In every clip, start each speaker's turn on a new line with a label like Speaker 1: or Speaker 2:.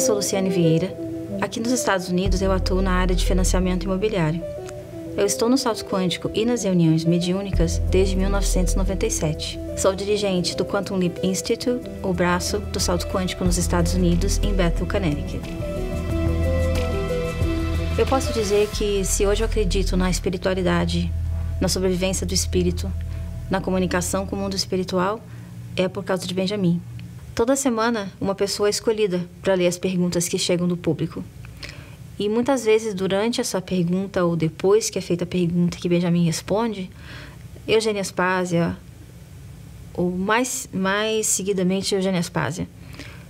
Speaker 1: sou Luciane Vieira. Aqui nos Estados Unidos eu atuo na área de financiamento imobiliário. Eu estou no salto quântico e nas reuniões mediúnicas desde 1997. Sou dirigente do Quantum Leap Institute, o braço do salto quântico nos Estados Unidos, em Bethel, Connecticut. Eu posso dizer que se hoje eu acredito na espiritualidade, na sobrevivência do espírito, na comunicação com o mundo espiritual, é por causa de Benjamin. Toda semana, uma pessoa é escolhida para ler as perguntas que chegam do público. E muitas vezes, durante essa pergunta ou depois que é feita a pergunta que Benjamin responde, Eugênia Aspásia, ou mais seguidamente Eugênia Aspásia,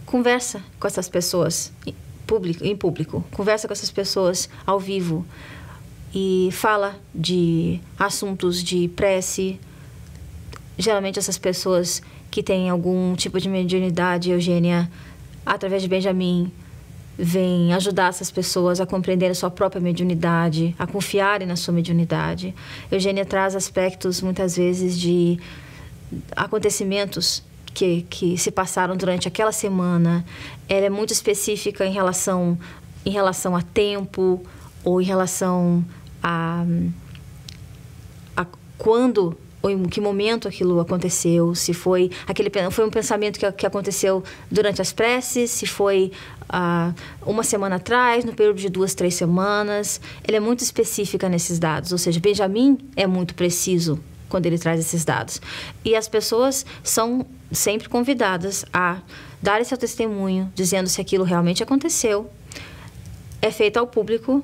Speaker 1: conversa com essas pessoas em público, conversa com essas pessoas ao vivo e fala de assuntos de prece. Geralmente essas pessoas que têm algum tipo de mediunidade, Eugênia, através de Benjamin, vem ajudar essas pessoas a compreenderem a sua própria mediunidade, a confiarem na sua mediunidade. Eugênia traz aspectos, muitas vezes, de acontecimentos que se passaram durante aquela semana. Ela é muito específica em relação a tempo ou em relação a quando ou em que momento aquilo aconteceu, se foi um pensamento que aconteceu durante as preces, se foi uma semana atrás, no período de 2, 3 semanas. Ela é muito específica nesses dados, ou seja, Benjamin é muito preciso quando ele traz esses dados. E as pessoas são sempre convidadas a dar seu testemunho, dizendo se aquilo realmente aconteceu. É feito ao público,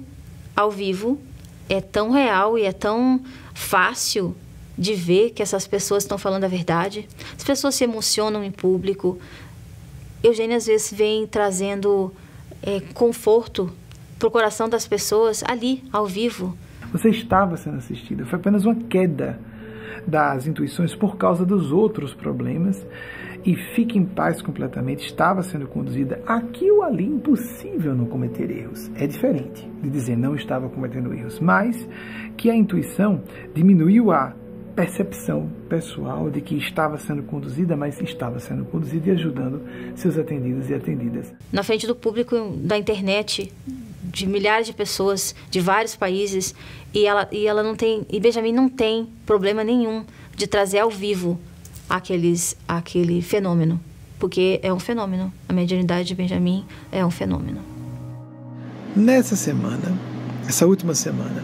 Speaker 1: ao vivo, é tão real e é tão fácil de ver que essas pessoas estão falando a verdade. As pessoas se emocionam em público. Eugênia, às vezes, vem trazendo conforto para o coração das pessoas ali, ao vivo.
Speaker 2: Você estava sendo assistida. Foi apenas uma queda das intuições por causa dos outros problemas. E fique em paz completamente. Estava sendo conduzida aqui ou ali, impossível não cometer erros. É diferente de dizer não estava cometendo erros, mas que a intuição diminuiu a percepção pessoal de que estava sendo conduzida, mas estava sendo conduzida e ajudando seus atendidos e atendidas.
Speaker 1: Na frente do público da internet, de milhares de pessoas de vários países, e Benjamin não tem problema nenhum de trazer ao vivo aquele fenômeno, porque é um fenômeno. A mediunidade de Benjamin é um fenômeno.
Speaker 2: Essa última semana,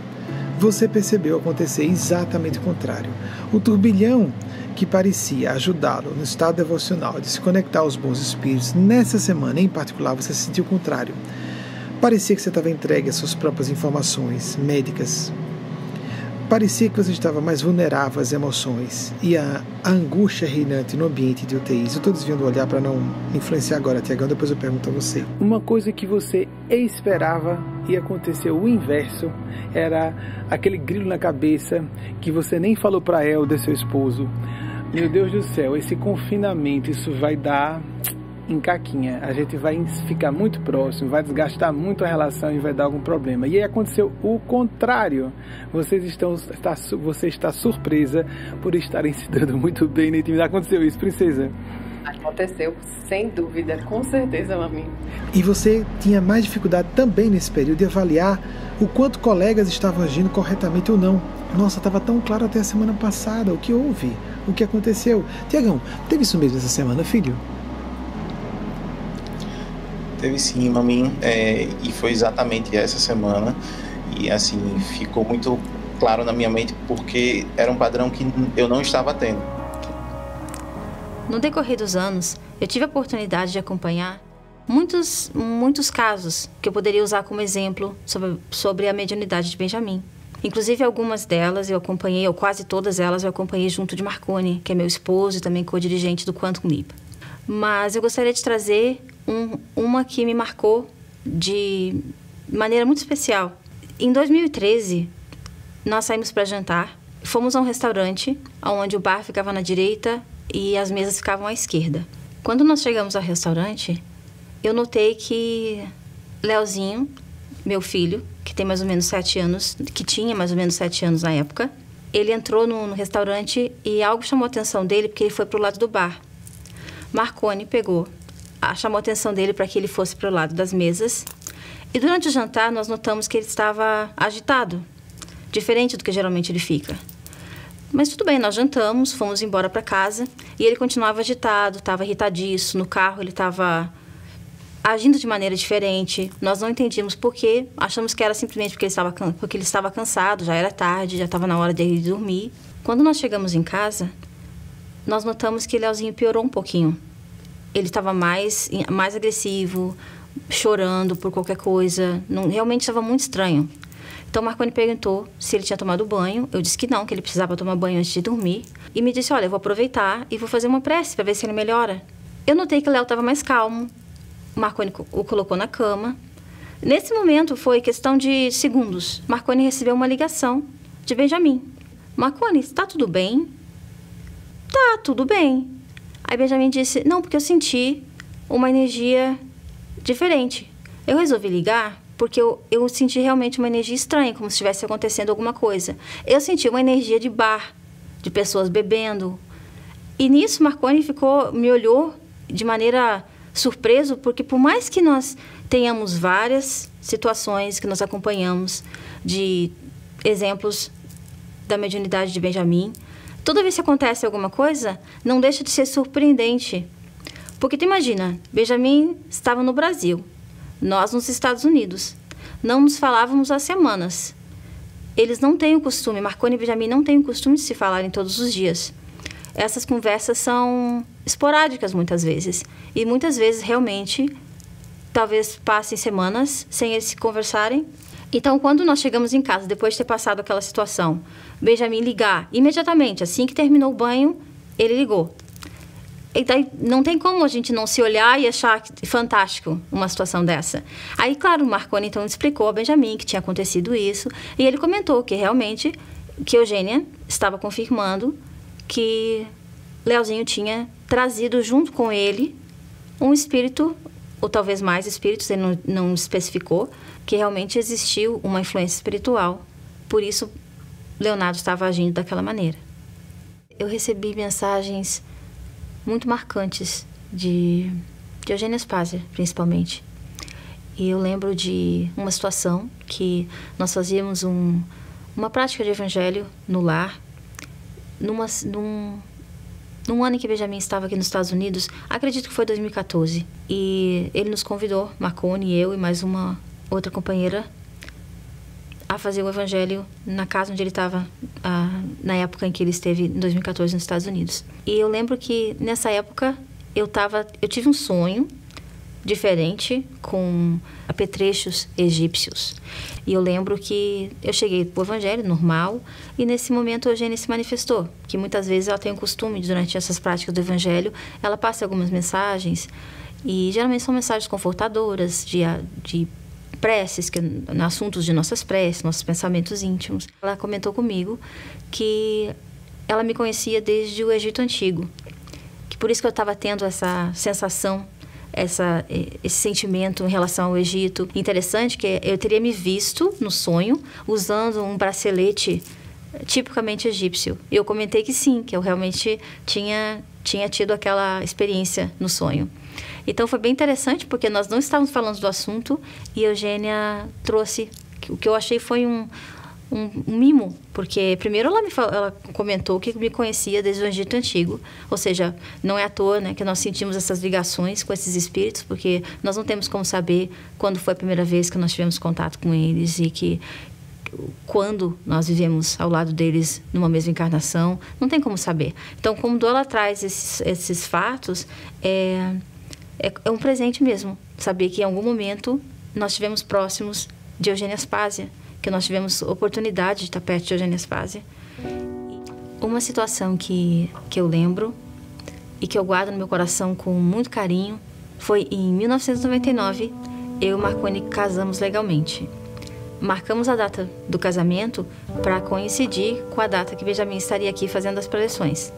Speaker 2: você percebeu acontecer exatamente o contrário. O turbilhão que parecia ajudá-lo no estado devocional de se conectar aos bons espíritos, nessa semana em particular, você sentiu o contrário. Parecia que você estava entregue às suas próprias informações médicas. Parecia que você estava mais vulnerável às emoções e à angústia reinante no ambiente de UTIs. Eu estou desviando o olhar para não influenciar agora, Tiagão, depois eu pergunto a você. Uma coisa que você esperava e aconteceu o inverso, era aquele grilo na cabeça que você nem falou para Helder, seu esposo. Meu Deus do céu, esse confinamento, isso vai dar em caquinha. A gente vai ficar muito próximo, vai desgastar muito a relação e vai dar algum problema. E aí aconteceu o contrário. Você está surpresa por estarem se dando muito bem na intimidade. Aconteceu isso, princesa?
Speaker 3: Aconteceu, sem dúvida, com certeza, mami.
Speaker 2: E você tinha mais dificuldade também nesse período de avaliar o quanto colegas estavam agindo corretamente ou não. Nossa, estava tão claro até a semana passada. O que houve? O que aconteceu? Tiagão, teve isso mesmo essa semana, filho?
Speaker 4: Teve sim, mami, e foi exatamente essa semana. E assim, ficou muito claro na minha mente porque era um padrão que eu não estava tendo.
Speaker 1: No decorrer dos anos, eu tive a oportunidade de acompanhar muitos casos que eu poderia usar como exemplo sobre a mediunidade de Benjamin. Inclusive, algumas delas eu acompanhei, ou quase todas elas eu acompanhei junto de Marconi, que é meu esposo e também co-dirigente do Quantum Leap. Mas eu gostaria de trazer uma que me marcou de maneira muito especial. Em 2013, nós saímos para jantar, fomos a um restaurante, onde o bar ficava na direita e as mesas ficavam à esquerda. Quando nós chegamos ao restaurante, eu notei que Leozinho, meu filho, que tem mais ou menos 7 anos, que tinha mais ou menos 7 anos na época, ele entrou no restaurante e algo chamou a atenção dele porque ele foi para o lado do bar. Marconi pegou chamou a atenção dele para que ele fosse para o lado das mesas. E durante o jantar, nós notamos que ele estava agitado, diferente do que geralmente ele fica. Mas tudo bem, nós jantamos, fomos embora para casa e ele continuava agitado, estava irritadiço. No carro ele estava agindo de maneira diferente. Nós não entendíamos por quê, achamos que era simplesmente porque ele estava cansado, já era tarde, já estava na hora de ir dormir. Quando nós chegamos em casa, nós notamos que Leozinho piorou um pouquinho. Ele estava mais agressivo, chorando por qualquer coisa. Realmente estava muito estranho. Então, Marconi perguntou se ele tinha tomado banho. Eu disse que não, que ele precisava tomar banho antes de dormir. E me disse, olha, eu vou aproveitar e vou fazer uma prece para ver se ele melhora. Eu notei que o Léo estava mais calmo. Marconi o colocou na cama. Nesse momento, foi questão de segundos. Marconi recebeu uma ligação de Benjamin. Marconi, está tudo bem? Tá, tudo bem. Aí Benjamin disse, não, porque eu senti uma energia diferente. Eu resolvi ligar porque eu senti realmente uma energia estranha, como se estivesse acontecendo alguma coisa. Eu senti uma energia de bar, de pessoas bebendo. E nisso Marconi me olhou de maneira surpreso, porque por mais que nós tenhamos várias situações que nós acompanhamos de exemplos da mediunidade de Benjamin, toda vez que acontece alguma coisa, não deixa de ser surpreendente. Porque tu imagina, Benjamin estava no Brasil, nós nos Estados Unidos. Não nos falávamos há semanas. Eles não têm o costume, Marconi e Benjamin não têm o costume de se falarem todos os dias. Essas conversas são esporádicas muitas vezes. E muitas vezes, realmente, talvez passem semanas sem eles se conversarem. Então, quando nós chegamos em casa, depois de ter passado aquela situação, Benjamin ligar imediatamente, assim que terminou o banho, ele ligou. E daí, não tem como a gente não se olhar e achar fantástico uma situação dessa. Aí, claro, o Marconi então explicou a Benjamin que tinha acontecido isso, e ele comentou que realmente, que Eugênia estava confirmando que Leozinho tinha trazido junto com ele um espírito, ou talvez mais espíritos, ele não especificou, que realmente existiu uma influência espiritual. Por isso, Leonardo estava agindo daquela maneira. Eu recebi mensagens muito marcantes de Eugênia Aspásia, principalmente. E eu lembro de uma situação que nós fazíamos uma prática de evangelho no lar, num ano em que Benjamin estava aqui nos Estados Unidos, acredito que foi 2014. E ele nos convidou, Marconi, eu e mais uma outra companheira, a fazer o evangelho na casa onde ele estava, na época em que ele esteve, em 2014, nos Estados Unidos. E eu lembro que, nessa época, eu tive um sonho diferente com apetrechos egípcios. E eu lembro que eu cheguei para o evangelho normal e, nesse momento, a Eugênia se manifestou, que muitas vezes ela tem o costume, durante essas práticas do evangelho, ela passa algumas mensagens, e geralmente são mensagens confortadoras, de preces, assuntos de nossas preces, nossos pensamentos íntimos. Ela comentou comigo que ela me conhecia desde o Egito Antigo, que por isso que eu estava tendo essa sensação, esse sentimento em relação ao Egito. Interessante que eu teria me visto no sonho usando um bracelete tipicamente egípcio. E eu comentei que sim, que eu realmente tinha tido aquela experiência no sonho. Então foi bem interessante, porque nós não estávamos falando do assunto e a Eugênia trouxe, o que eu achei foi um mimo, porque primeiro ela comentou que me conhecia desde o Egito Antigo, ou seja, não é à toa, né, que nós sentimos essas ligações com esses espíritos, porque nós não temos como saber quando foi a primeira vez que nós tivemos contato com eles e quando nós vivemos ao lado deles numa mesma encarnação, não tem como saber. Então, quando ela traz esses fatos, é um presente mesmo, saber que em algum momento nós estivemos próximos de Eugênia Aspásia, que nós tivemos oportunidade de estar perto de Eugênia Aspásia. Uma situação que eu lembro e que eu guardo no meu coração com muito carinho foi em 1999, eu e Marconi casamos legalmente. Marcamos a data do casamento para coincidir com a data que Benjamin estaria aqui fazendo as preleções.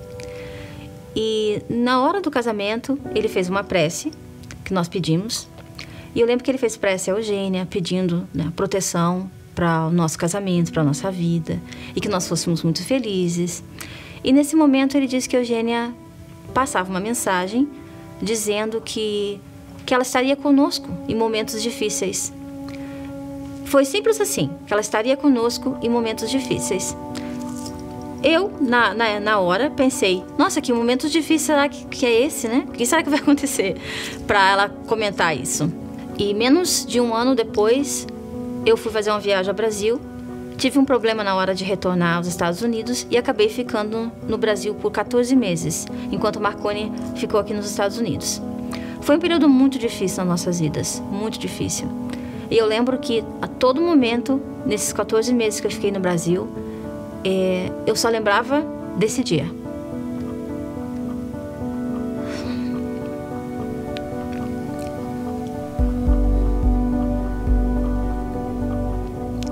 Speaker 1: E na hora do casamento, ele fez uma prece que nós pedimos. E eu lembro que ele fez prece a Eugênia, pedindo, né, proteção para o nosso casamento, para a nossa vida, e que nós fôssemos muito felizes. E nesse momento ele disse que a Eugênia passava uma mensagem dizendo que que ela estaria conosco em momentos difíceis. Foi simples assim, que ela estaria conosco em momentos difíceis. Eu, na hora, pensei, nossa, que momento difícil será que é esse, né? O que será que vai acontecer para ela comentar isso? E menos de um ano depois, eu fui fazer uma viagem ao Brasil, tive um problema na hora de retornar aos Estados Unidos e acabei ficando no Brasil por 14 meses, enquanto Marconi ficou aqui nos Estados Unidos. Foi um período muito difícil nas nossas vidas, muito difícil. E eu lembro que a todo momento, nesses 14 meses que eu fiquei no Brasil, eu só lembrava desse dia.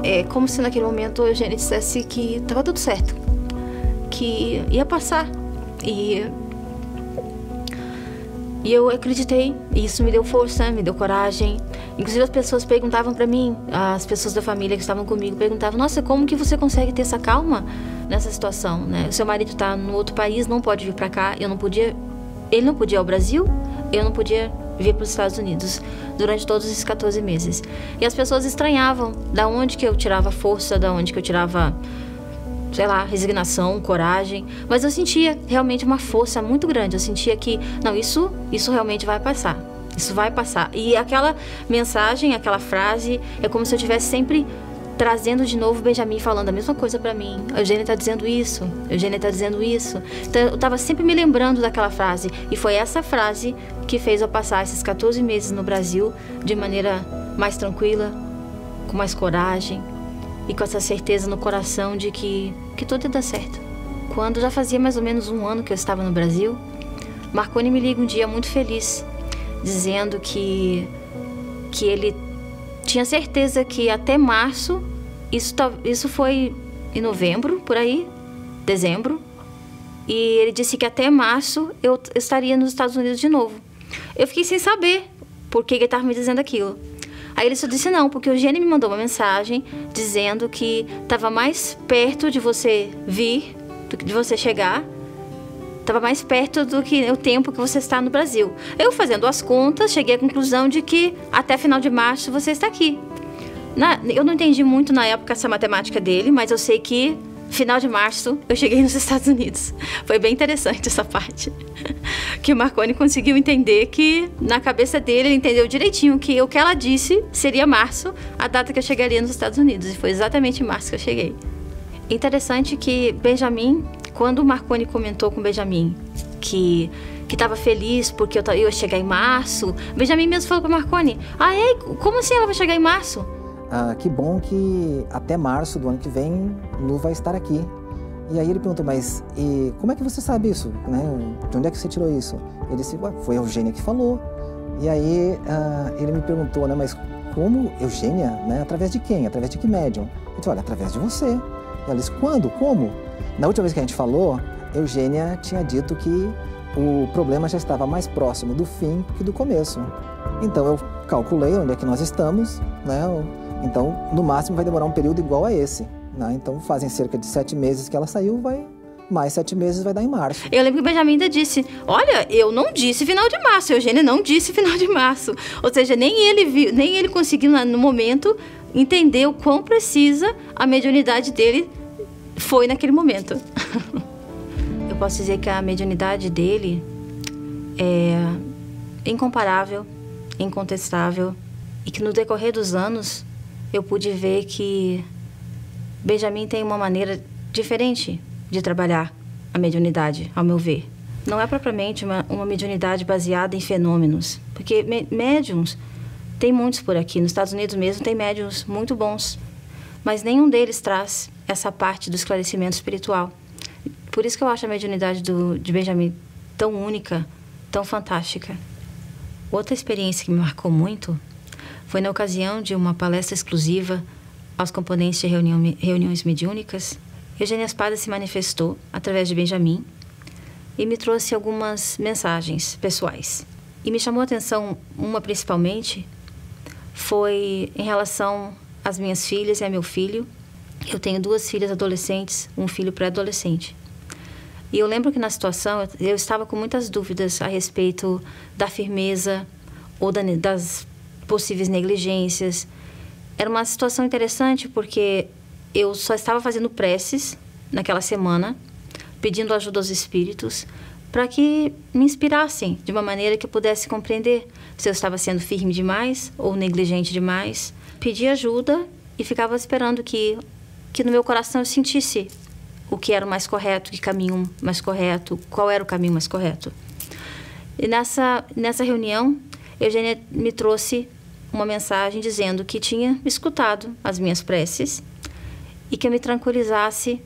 Speaker 1: É como se naquele momento a Eugênia dissesse que estava tudo certo, que ia passar. E eu acreditei, e isso me deu força, me deu coragem. Inclusive as pessoas perguntavam para mim, as pessoas da família que estavam comigo perguntavam, nossa, como que você consegue ter essa calma nessa situação, né? O seu marido está no outro país, não pode vir para cá, ele não podia ir ao Brasil, eu não podia vir para os Estados Unidos durante todos esses 14 meses. E as pessoas estranhavam da onde que eu tirava força, da onde que eu tirava, sei lá, resignação, coragem, mas eu sentia realmente uma força muito grande. Eu sentia que, não, isso realmente vai passar. Isso vai passar. E aquela mensagem, aquela frase, é como se eu estivesse sempre trazendo de novo Benjamin falando a mesma coisa pra mim. A Eugênia tá dizendo isso, a Eugênia tá dizendo isso. Então eu tava sempre me lembrando daquela frase. E foi essa frase que fez eu passar esses 14 meses no Brasil de maneira mais tranquila, com mais coragem e com essa certeza no coração de que tudo ia dar certo. Quando já fazia mais ou menos um ano que eu estava no Brasil, Marconi me liga um dia muito feliz, dizendo que ele tinha certeza que até março, isso foi em novembro, por aí, dezembro, e ele disse que até março eu estaria nos Estados Unidos de novo. Eu fiquei sem saber por que ele estava me dizendo aquilo. Aí ele só disse não, porque o Eugênia me mandou uma mensagem dizendo que estava mais perto de você vir, de você chegar, estava mais perto do que o tempo que você está no Brasil. Eu, fazendo as contas, cheguei à conclusão de que até final de março você está aqui. Eu não entendi muito na época essa matemática dele, mas eu sei que final de março eu cheguei nos Estados Unidos. Foi bem interessante essa parte. Que o Marconi conseguiu entender que, na cabeça dele, ele entendeu direitinho que o que ela disse seria março, a data que eu chegaria nos Estados Unidos. E foi exatamente em março que eu cheguei. Interessante que Benjamin, quando o Marconi comentou com o Benjamin que estava feliz porque eu ia chegar em março, Benjamin mesmo falou para o Marconi, como assim ela vai chegar em março?
Speaker 5: Que bom que até março do ano que vem Lu vai estar aqui. E aí ele perguntou, mas como é que você sabe isso? Né? De onde é que você tirou isso? Ele disse, foi a Eugênia que falou. E aí ele me perguntou, né, mas como Eugênia? Né? Através de quem? Através de que médium? Eu disse, olha, através de você. E ela disse, quando? Como? Na última vez que a gente falou, Eugênia tinha dito que o problema já estava mais próximo do fim que do começo. Então eu calculei onde é que nós estamos, né? Então no máximo vai demorar um período igual a esse. Né? Então fazem cerca de 7 meses que ela saiu, mais 7 meses vai dar em março.
Speaker 1: Eu lembro que o Benjamin ainda disse, olha, eu não disse final de março, a Eugênia não disse final de março. Ou seja, nem ele conseguiu no momento entender o quão precisa a mediunidade dele foi naquele momento. Eu posso dizer que a mediunidade dele é incomparável, incontestável, e que no decorrer dos anos eu pude ver que Benjamin tem uma maneira diferente de trabalhar a mediunidade, ao meu ver. Não é propriamente uma mediunidade baseada em fenômenos, porque médiums tem muitos por aqui, nos Estados Unidos mesmo tem médiums muito bons, mas nenhum deles traz essa parte do esclarecimento espiritual. Por isso que eu acho a mediunidade de Benjamin tão única, tão fantástica. Outra experiência que me marcou muito foi na ocasião de uma palestra exclusiva aos componentes de reuniões mediúnicas. Eugênia Espada se manifestou através de Benjamin e me trouxe algumas mensagens pessoais. E me chamou a atenção, uma principalmente, foi em relação às minhas filhas e a meu filho. Eu tenho 2 filhas adolescentes, um filho pré-adolescente. E eu lembro que na situação eu estava com muitas dúvidas a respeito da firmeza ou das possíveis negligências. Era uma situação interessante porque eu só estava fazendo preces naquela semana, pedindo ajuda aos espíritos, para que me inspirassem de uma maneira que eu pudesse compreender se eu estava sendo firme demais ou negligente demais. Pedi ajuda e ficava esperando que no meu coração eu sentisse o que era o mais correto, que caminho mais correto, qual era o caminho mais correto. E nessa reunião, Eugênia me trouxe uma mensagem dizendo que tinha escutado as minhas preces e que eu me tranquilizasse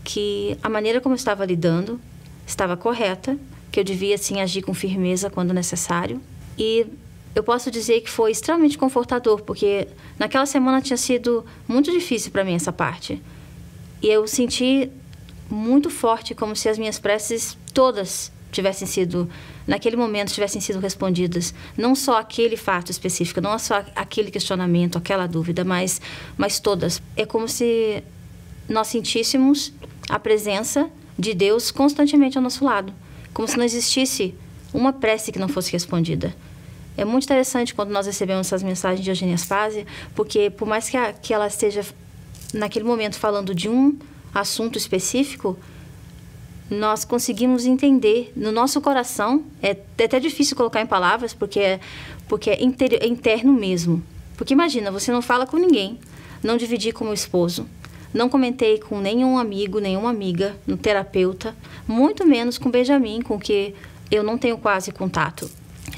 Speaker 1: que a maneira como eu estava lidando estava correta, que eu devia, sim, agir com firmeza quando necessário. E eu posso dizer que foi extremamente confortador, porque naquela semana tinha sido muito difícil para mim essa parte. E eu senti muito forte, como se as minhas preces todas tivessem sido, naquele momento, tivessem sido respondidas. Não só aquele fato específico, não só aquele questionamento, aquela dúvida, mas todas. É como se nós sentíssemos a presença de Deus constantemente ao nosso lado, como se não existisse uma prece que não fosse respondida. É muito interessante quando nós recebemos essas mensagens de Eugênia Aspásia, porque por mais que ela esteja naquele momento falando de um assunto específico, nós conseguimos entender no nosso coração. É até difícil colocar em palavras, porque é interno mesmo. Porque imagina, você não fala com ninguém, não dividi com o esposo, não comentei com nenhum amigo, nenhuma amiga, no terapeuta, muito menos com Benjamin, com que eu não tenho quase contato,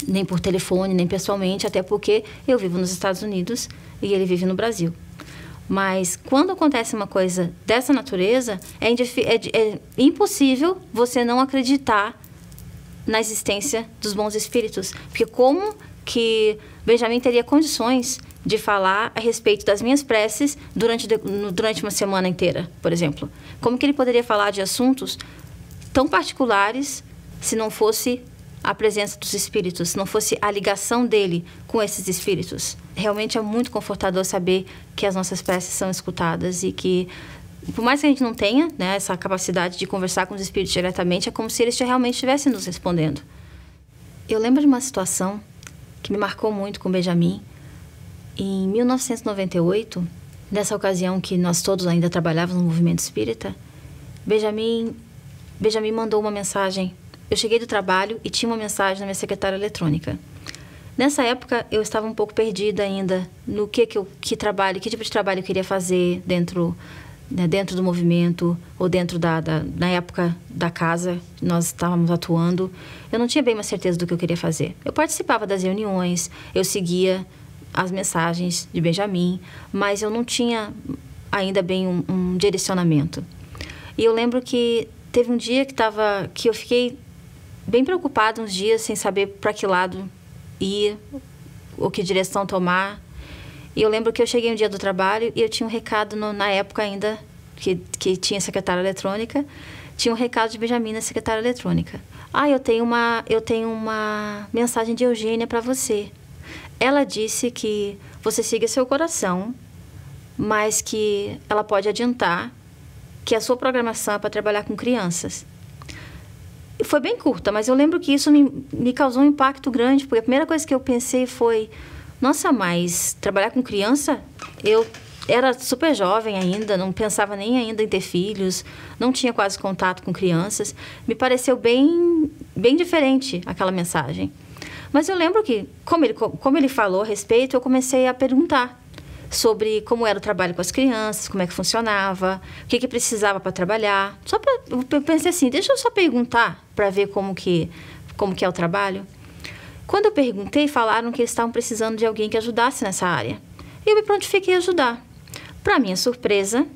Speaker 1: nem por telefone, nem pessoalmente, até porque eu vivo nos Estados Unidos e ele vive no Brasil. Mas quando acontece uma coisa dessa natureza, é impossível você não acreditar na existência dos bons espíritos. Porque como que Benjamin teria condições de falar a respeito das minhas preces durante uma semana inteira, por exemplo? Como que ele poderia falar de assuntos tão particulares se não fosse a presença dos espíritos, se não fosse a ligação dele com esses espíritos? Realmente é muito confortador saber que as nossas preces são escutadas e que, por mais que a gente não tenha, né, essa capacidade de conversar com os espíritos diretamente, é como se eles realmente estivessem nos respondendo. Eu lembro de uma situação que me marcou muito com Benjamin. Em 1998, nessa ocasião que nós todos ainda trabalhávamos no movimento espírita, Benjamin mandou uma mensagem. Eu cheguei do trabalho e tinha uma mensagem na minha secretária eletrônica. Nessa época, eu estava um pouco perdida ainda no que tipo de trabalho eu queria fazer dentro do movimento ou dentro na época da casa que nós estávamos atuando. Eu não tinha bem uma certeza do que eu queria fazer. Eu participava das reuniões, eu seguia as mensagens de Benjamin, mas eu não tinha ainda bem um direcionamento. E eu lembro que teve um dia que eu fiquei bem preocupada, uns dias, sem saber para que lado ir, ou que direção tomar. E eu lembro que eu cheguei um dia do trabalho e eu tinha um recado, na época ainda, que tinha secretária eletrônica, tinha um recado de Benjamin na secretária eletrônica. Eu tenho uma mensagem de Eugênia para você. Ela disse que você siga seu coração, mas que ela pode adiantar que a sua programação é para trabalhar com crianças. E foi bem curta, mas eu lembro que isso me causou um impacto grande, porque a primeira coisa que eu pensei foi: nossa, mas trabalhar com criança? Eu era super jovem ainda, não pensava nem ainda em ter filhos, não tinha quase contato com crianças. Me pareceu bem diferente aquela mensagem. Mas eu lembro que, como ele falou a respeito, eu comecei a perguntar sobre como era o trabalho com as crianças, como é que funcionava, o que precisava para trabalhar. Eu pensei assim, deixa eu só perguntar para ver como que é o trabalho. Quando eu perguntei, falaram que eles estavam precisando de alguém que ajudasse nessa área. E eu me prontifiquei a ajudar. Para minha surpresa,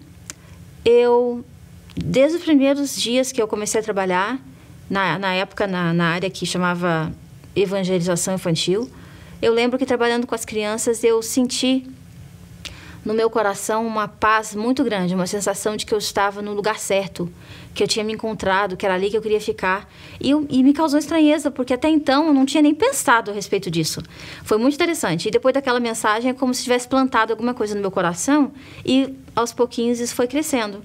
Speaker 1: desde os primeiros dias que eu comecei a trabalhar, na época na área que chamava evangelização infantil, eu lembro que trabalhando com as crianças eu senti no meu coração uma paz muito grande, uma sensação de que eu estava no lugar certo, que eu tinha me encontrado, que era ali que eu queria ficar. E me causou estranheza, porque até então eu não tinha nem pensado a respeito disso. Foi muito interessante. E depois daquela mensagem é como se tivesse plantado alguma coisa no meu coração e aos pouquinhos isso foi crescendo.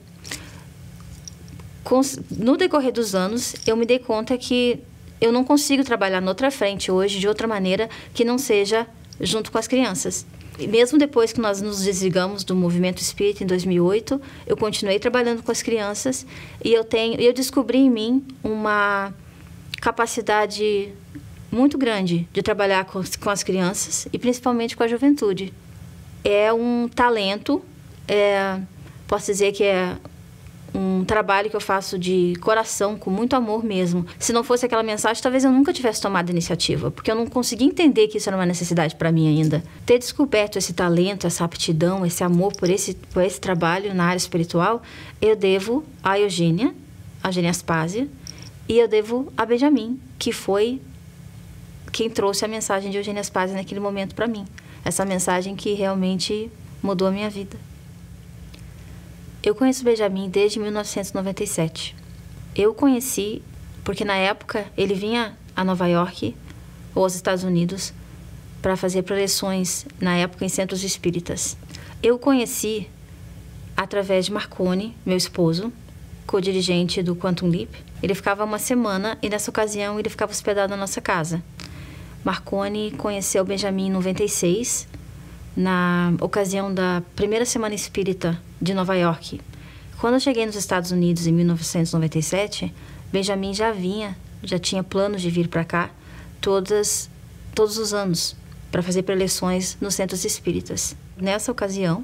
Speaker 1: No decorrer dos anos, eu me dei conta que eu não consigo trabalhar noutra frente hoje de outra maneira que não seja junto com as crianças. E mesmo depois que nós nos desligamos do movimento espírita em 2008, eu continuei trabalhando com as crianças e eu descobri em mim uma capacidade muito grande de trabalhar com as crianças e principalmente com a juventude. É um talento, posso dizer que é um trabalho que eu faço de coração, com muito amor mesmo. Se não fosse aquela mensagem, talvez eu nunca tivesse tomado a iniciativa, porque eu não conseguia entender que isso era uma necessidade para mim ainda. Ter descoberto esse talento, essa aptidão, esse amor por esse trabalho na área espiritual, eu devo a Eugênia Aspásia, e eu devo a Benjamin, que foi quem trouxe a mensagem de Eugênia Aspásia naquele momento para mim. Essa mensagem que realmente mudou a minha vida. Eu conheço o Benjamin desde 1997. Eu conheci porque, na época, ele vinha a Nova York ou aos Estados Unidos para fazer preleções, na época, em centros espíritas. Eu o conheci através de Marconi, meu esposo, co-dirigente do Quantum Leap. Ele ficava uma semana e, nessa ocasião, ele ficava hospedado na nossa casa. Marconi conheceu o Benjamin em 96, na ocasião da primeira Semana Espírita de Nova York. Quando eu cheguei nos Estados Unidos em 1997, Benjamin já tinha planos de vir para cá todos os anos para fazer preleções nos centros espíritas. Nessa ocasião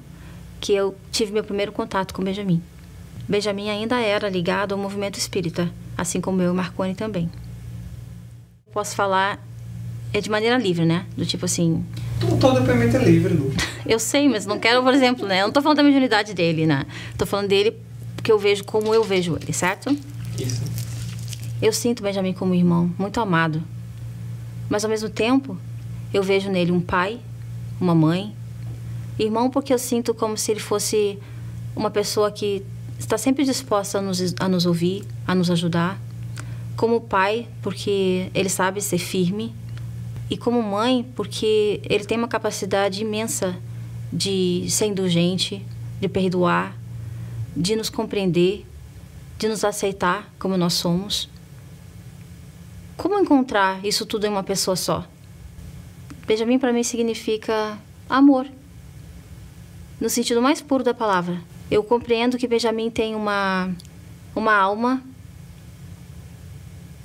Speaker 1: que eu tive meu primeiro contato com Benjamin. Benjamin ainda era ligado ao movimento espírita, assim como eu e Marconi também. Posso falar de maneira livre, né? Do tipo assim...
Speaker 2: Todo depoimento é livre, Lu.
Speaker 1: Eu sei, mas não quero, por exemplo, né? Eu não tô falando da mediunidade dele, né? Tô falando dele porque eu vejo como eu vejo ele, certo?
Speaker 2: Isso.
Speaker 1: Eu sinto o Benjamin como um irmão, muito amado. Mas, ao mesmo tempo, eu vejo nele um pai, uma mãe. Irmão porque eu sinto como se ele fosse uma pessoa que está sempre disposta a nos ouvir, a nos ajudar. Como pai, porque ele sabe ser firme. E como mãe, porque ele tem uma capacidade imensa de ser indulgente, de perdoar, de nos compreender, de nos aceitar como nós somos. Como encontrar isso tudo em uma pessoa só? Benjamin, para mim, significa amor, no sentido mais puro da palavra. Eu compreendo que Benjamin tem uma alma,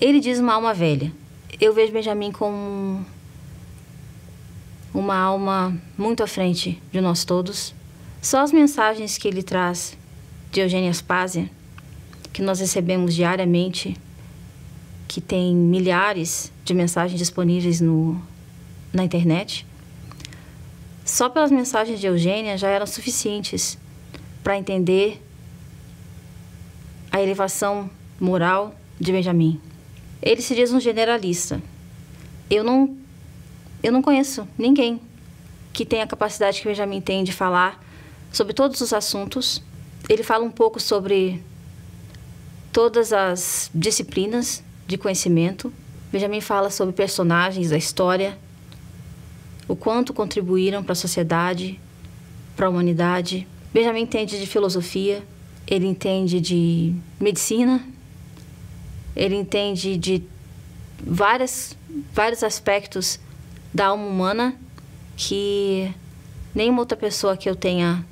Speaker 1: ele diz uma alma velha. Eu vejo Benjamin como uma alma muito à frente de nós todos. Só as mensagens que ele traz de Eugênia Aspásia, que nós recebemos diariamente, que tem milhares de mensagens disponíveis na internet, só pelas mensagens de Eugênia já eram suficientes para entender a elevação moral de Benjamin. Ele se diz um generalista. Eu não conheço ninguém que tenha a capacidade que Benjamin tem de falar sobre todos os assuntos. Ele fala um pouco sobre todas as disciplinas de conhecimento. Benjamin fala sobre personagens da história, o quanto contribuíram para a sociedade, para a humanidade. Benjamin entende de filosofia, ele entende de medicina, ele entende de vários aspectos da alma humana que nenhuma outra pessoa que eu tenha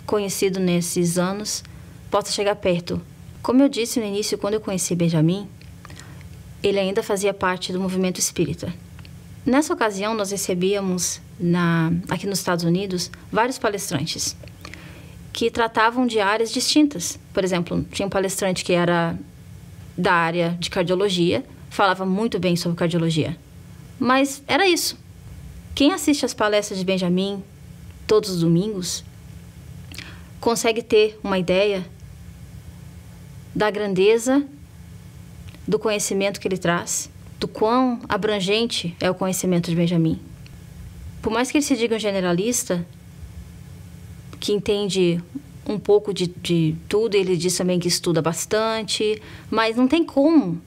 Speaker 1: conhecido nesses anos possa chegar perto. Como eu disse no início, quando eu conheci Benjamin, ele ainda fazia parte do movimento espírita. Nessa ocasião, nós recebíamos, aqui nos Estados Unidos, vários palestrantes que tratavam de áreas distintas. Por exemplo, tinha um palestrante que era da área de cardiologia, falava muito bem sobre cardiologia. Mas era isso. Quem assiste às palestras de Benjamin todos os domingos consegue ter uma ideia da grandeza do conhecimento que ele traz, do quão abrangente é o conhecimento de Benjamin. Por mais que ele se diga um generalista, que entende um pouco de tudo, ele diz também que estuda bastante, mas não tem como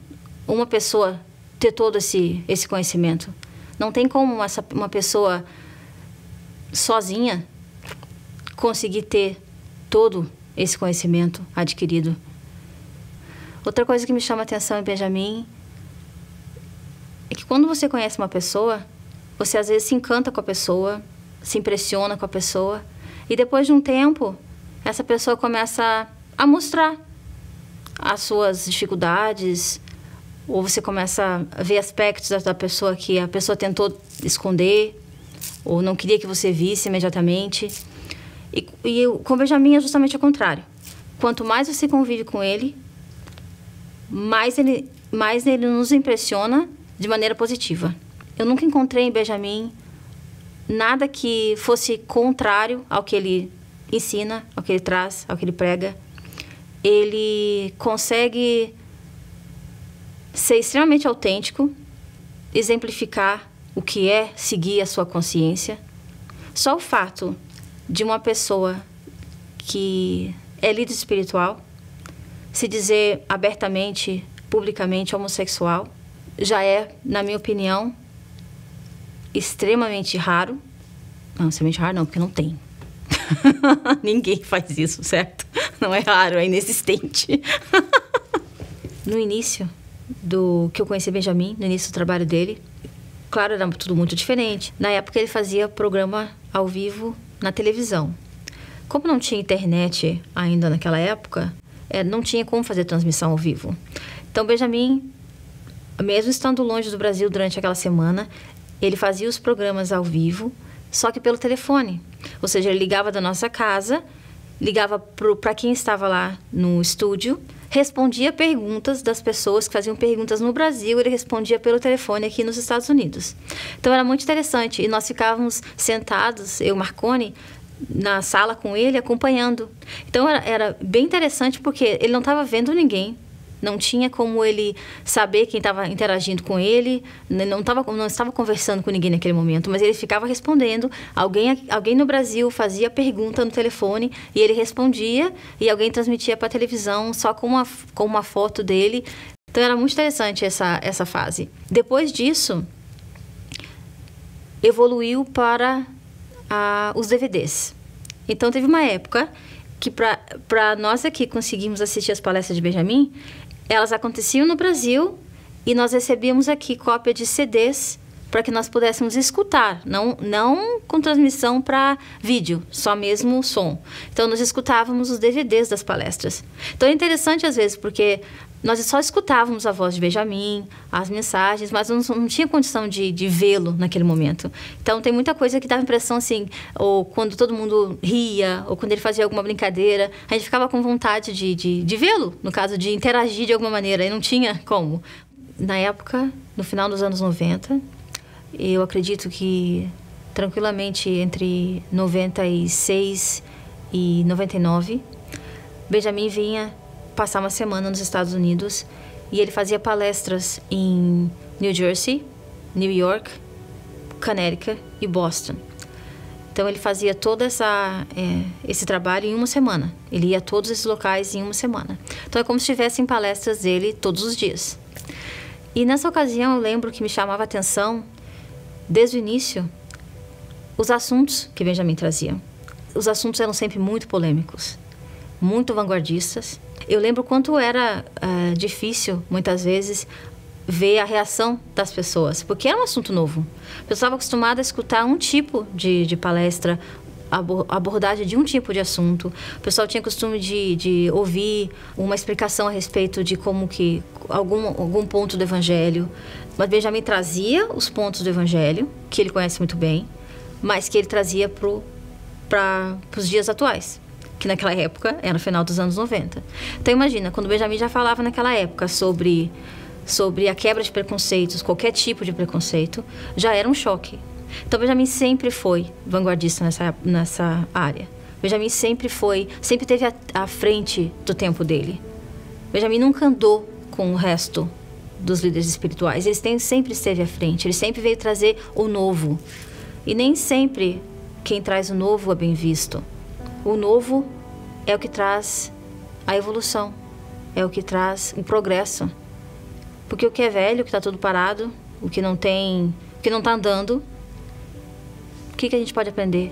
Speaker 1: uma pessoa ter todo esse conhecimento. Não tem como uma pessoa sozinha conseguir ter todo esse conhecimento adquirido. Outra coisa que me chama a atenção em Benjamin quando você conhece uma pessoa, você às vezes se encanta com a pessoa, se impressiona com a pessoa, e depois de um tempo, essa pessoa começa a mostrar as suas dificuldades, ou você começa a ver aspectos da pessoa que a pessoa tentou esconder, ou não queria que você visse imediatamente. E com o Benjamin é justamente o contrário. Quanto mais você convive com ele, mais ele nos impressiona de maneira positiva. Eu nunca encontrei em Benjamin nada que fosse contrário ao que ele ensina, ao que ele traz, ao que ele prega. Ele consegue ser extremamente autêntico, exemplificar o que é seguir a sua consciência. Só o fato de uma pessoa que é líder espiritual se dizer abertamente, publicamente homossexual, já é, na minha opinião, extremamente raro. Não, extremamente raro não, porque não tem. Ninguém faz isso, certo? Não é raro, é inexistente. No início do que eu conheci Benjamin, no início do trabalho dele, claro, era tudo muito diferente. Na época ele fazia programa ao vivo na televisão. Como não tinha internet ainda naquela época, não tinha como fazer transmissão ao vivo. Então Benjamin, mesmo estando longe do Brasil durante aquela semana, ele fazia os programas ao vivo, só que pelo telefone. Ou seja, ele ligava da nossa casa, ligava para quem estava lá no estúdio, respondia perguntas das pessoas que faziam perguntas no Brasil, ele respondia pelo telefone aqui nos Estados Unidos. Então era muito interessante, e nós ficávamos sentados, eu e Marconi, na sala com ele, acompanhando. Então era bem interessante, porque ele não estava vendo ninguém, não tinha como ele saber quem estava interagindo com ele, não estava conversando com ninguém naquele momento, mas ele ficava respondendo. Alguém no Brasil fazia pergunta no telefone e ele respondia, e alguém transmitia para a televisão só com uma foto dele. Então era muito interessante essa fase. Depois disso, evoluiu para os DVDs. Então teve uma época que para nós aqui conseguimos assistir as palestras de Benjamin, elas aconteciam no Brasil e nós recebíamos aqui cópia de CDs para que nós pudéssemos escutar, não com transmissão para vídeo, só mesmo o som. Então nós escutávamos os DVDs das palestras. Então é interessante às vezes, porque nós só escutávamos a voz de Benjamin, as mensagens, mas não tinha condição de vê-lo naquele momento. Então tem muita coisa que dava impressão assim, ou quando todo mundo ria, ou quando ele fazia alguma brincadeira, a gente ficava com vontade de vê-lo, no caso de interagir de alguma maneira, e não tinha como. Na época, no final dos anos 90, eu acredito que tranquilamente entre 96 e 99, Benjamin vinha passar uma semana nos Estados Unidos e ele fazia palestras em New Jersey, New York, Connecticut e Boston. Então ele fazia todo esse trabalho em uma semana. Ele ia a todos esses locais em uma semana. Então é como se tivessem palestras dele todos os dias. E nessa ocasião eu lembro que me chamava a atenção, desde o início, os assuntos que Benjamin trazia. Os assuntos eram sempre muito polêmicos, muito vanguardistas. Eu lembro quanto era difícil, muitas vezes, ver a reação das pessoas, porque era um assunto novo. Eu estava acostumada a escutar um tipo de palestra, abordagem de um tipo de assunto. O pessoal tinha costume de ouvir uma explicação a respeito de como que algum ponto do Evangelho. Mas Benjamin trazia os pontos do Evangelho, que ele conhece muito bem, mas que ele trazia para os dias atuais, que naquela época era no final dos anos 90. Então imagina, quando Benjamin já falava naquela época sobre a quebra de preconceitos, qualquer tipo de preconceito, já era um choque. Então Benjamin sempre foi vanguardista nessa área. Benjamin sempre teve à frente do tempo dele. Benjamin nunca andou com o resto dos líderes espirituais. Ele sempre esteve à frente, ele sempre veio trazer o novo. E nem sempre quem traz o novo é bem visto. O novo é o que traz a evolução, é o que traz o progresso. Porque o que é velho, o que está tudo parado, o que não está andando, o que a gente pode aprender?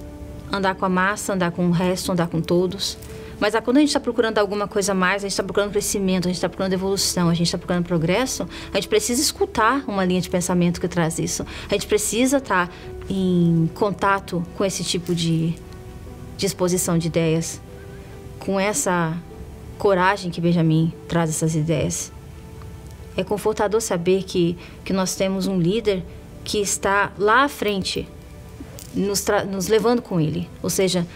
Speaker 1: Andar com a massa, andar com o resto, andar com todos. Mas quando a gente está procurando alguma coisa a mais, a gente está procurando crescimento, a gente está procurando evolução, a gente está procurando progresso, a gente precisa escutar uma linha de pensamento que traz isso. A gente precisa estar em contato com esse tipo de exposição de ideias, com essa coragem que Benjamin traz essas ideias. É confortador saber que nós temos um líder que está lá à frente, nos levando com ele, ou seja,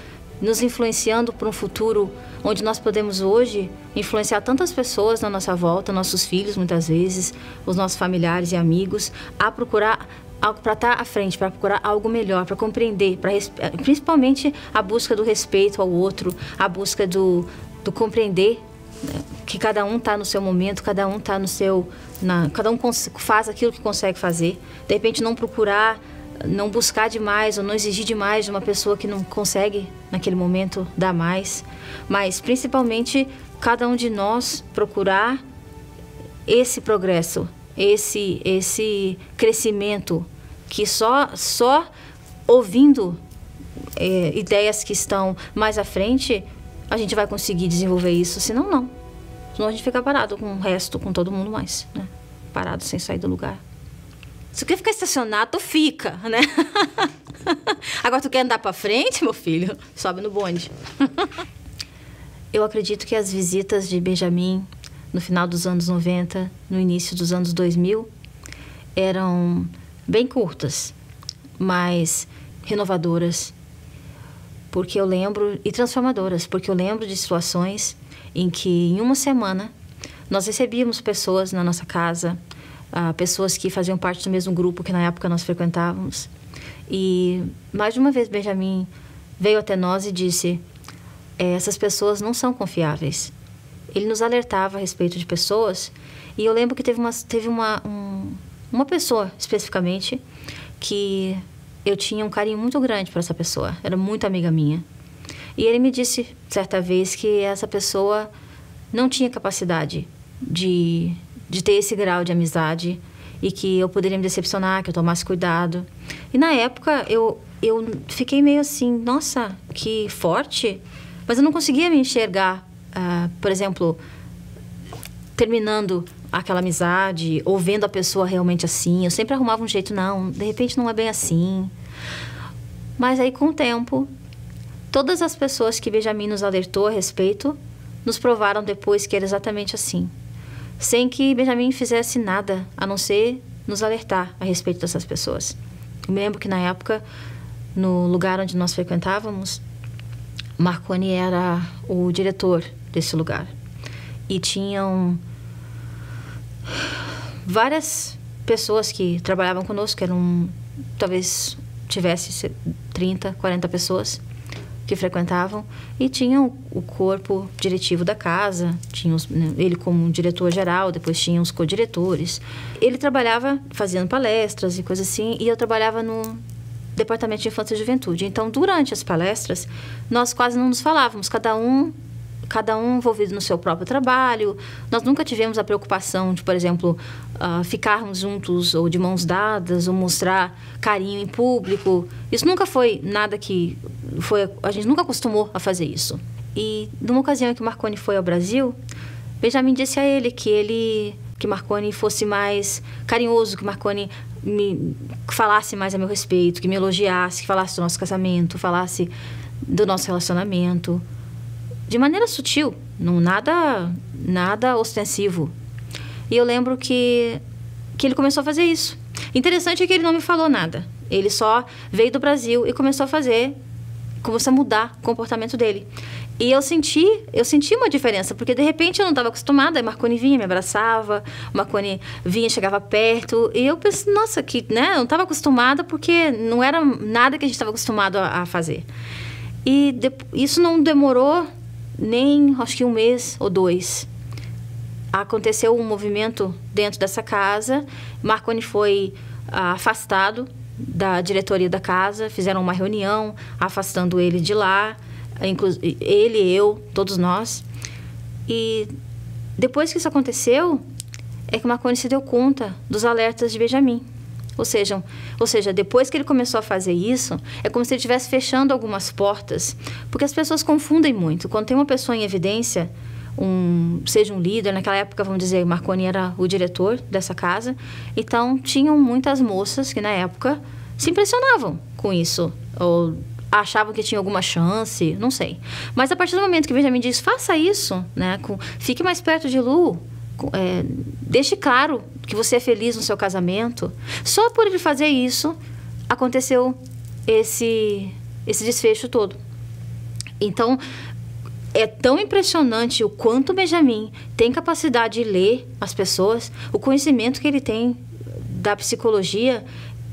Speaker 1: nos influenciando para um futuro onde nós podemos hoje influenciar tantas pessoas na nossa volta, nossos filhos muitas vezes, os nossos familiares e amigos, a procurar algo para estar à frente, para procurar algo melhor, para compreender, principalmente a busca do respeito ao outro, a busca do compreender, né, que cada um está no seu momento, cada um está no seu... cada um faz aquilo que consegue fazer. De repente não procurar, não buscar demais ou não exigir demais de uma pessoa que não consegue naquele momento dar mais, mas principalmente cada um de nós procurar esse progresso, esse crescimento, que só ouvindo ideias que estão mais à frente a gente vai conseguir desenvolver isso, senão não. Senão a gente fica parado com o resto, com todo mundo mais, né? Parado sem sair do lugar. Se tu quer ficar estacionado, tu fica, né? Agora tu quer andar pra frente, meu filho? Sobe no bonde. Eu acredito que as visitas de Benjamin no final dos anos 90, no início dos anos 2000, eram bem curtas, mas renovadoras, porque eu lembro, e transformadoras, porque eu lembro de situações em que em uma semana nós recebíamos pessoas na nossa casa, pessoas que faziam parte do mesmo grupo que na época nós frequentávamos. E mais de uma vez Benjamin veio até nós e disse: essas pessoas não são confiáveis. Ele nos alertava a respeito de pessoas, e eu lembro que teve uma pessoa especificamente que eu tinha um carinho muito grande por essa pessoa, era muito amiga minha. E ele me disse certa vez que essa pessoa não tinha capacidade de ter esse grau de amizade e que eu poderia me decepcionar, que eu tomasse cuidado. E na época eu fiquei meio assim, nossa, que forte, mas eu não conseguia me enxergar, por exemplo, terminando aquela amizade ou vendo a pessoa realmente assim. Eu sempre arrumava um jeito, não, de repente não é bem assim. Mas aí com o tempo, todas as pessoas que Benjamin nos alertou a respeito nos provaram depois que era exatamente assim, sem que Benjamin fizesse nada a não ser nos alertar a respeito dessas pessoas. Eu me lembro que na época, no lugar onde nós frequentávamos, Marconi era o diretor desse lugar e tinham várias pessoas que trabalhavam conosco, talvez tivesse 30, 40 pessoas que frequentavam, e tinham o corpo diretivo da casa, tinha ele como diretor geral, depois tinha os co-diretores. Ele trabalhava fazendo palestras e coisas assim, e eu trabalhava no Departamento de Infância e Juventude. Então, durante as palestras, nós quase não nos falávamos, cada um envolvido no seu próprio trabalho. Nós nunca tivemos a preocupação de, por exemplo, ficarmos juntos ou de mãos dadas ou mostrar carinho em público. Isso nunca foi nada que... a gente nunca acostumou a fazer isso. E numa ocasião em que Marconi foi ao Brasil, Benjamin disse a ele que Marconi fosse mais carinhoso, que Marconi falasse mais a meu respeito, que me elogiasse, que falasse do nosso casamento, falasse do nosso relacionamento, de maneira sutil, não nada ostensivo. E eu lembro que ele começou a fazer isso. Interessante é que ele não me falou nada. Ele só veio do Brasil e começou a mudar o comportamento dele. E eu senti uma diferença, porque de repente eu não estava acostumada. Aí Marconi vinha, me abraçava, Marconi vinha, chegava perto, e eu pensei, nossa, eu não estava acostumada, porque não era nada que a gente estava acostumado a fazer. E isso não demorou nem, acho que 1 mês ou 2. Aconteceu um movimento dentro dessa casa. Marconi foi afastado da diretoria da casa, fizeram uma reunião afastando ele de lá, ele, eu, todos nós. E depois que isso aconteceu, é que Marconi se deu conta dos alertas de Benjamin. Ou seja, depois que ele começou a fazer isso, é como se ele estivesse fechando algumas portas, porque as pessoas confundem muito. Quando tem uma pessoa em evidência, seja um líder, naquela época, vamos dizer, Marconi era o diretor dessa casa, então tinham muitas moças que na época se impressionavam com isso, ou achavam que tinha alguma chance, não sei. Mas a partir do momento que Benjamin diz, faça isso, né, fique mais perto de Lu, deixe claro que você é feliz no seu casamento, só por ele fazer isso, aconteceu esse desfecho todo. Então, é tão impressionante o quanto Benjamin tem capacidade de ler as pessoas, o conhecimento que ele tem da psicologia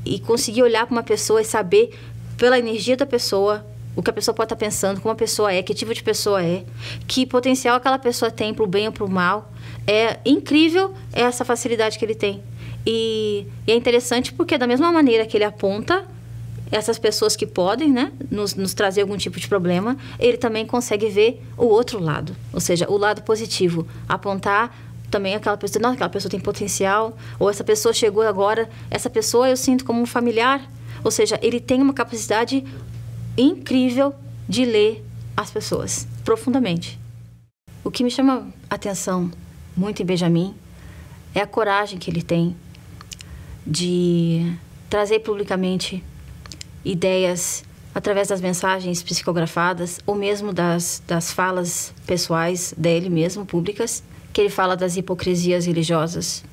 Speaker 1: e conseguir olhar para uma pessoa e saber pela energia da pessoa, o que a pessoa pode estar pensando, como a pessoa é, que tipo de pessoa é, que potencial aquela pessoa tem para o bem ou para o mal. É incrível essa facilidade que ele tem. E é interessante porque da mesma maneira que ele aponta essas pessoas que podem, né, nos trazer algum tipo de problema, ele também consegue ver o outro lado. Ou seja, o lado positivo. Apontar também aquela pessoa, não, aquela pessoa tem potencial, ou essa pessoa chegou agora, essa pessoa eu sinto como um familiar. Ou seja, ele tem uma capacidade incrível de ler as pessoas, profundamente. O que me chama a atenção muito em Benjamin é a coragem que ele tem de trazer publicamente ideias através das mensagens psicografadas ou mesmo das falas pessoais dele mesmo, públicas, que ele fala das hipocrisias religiosas,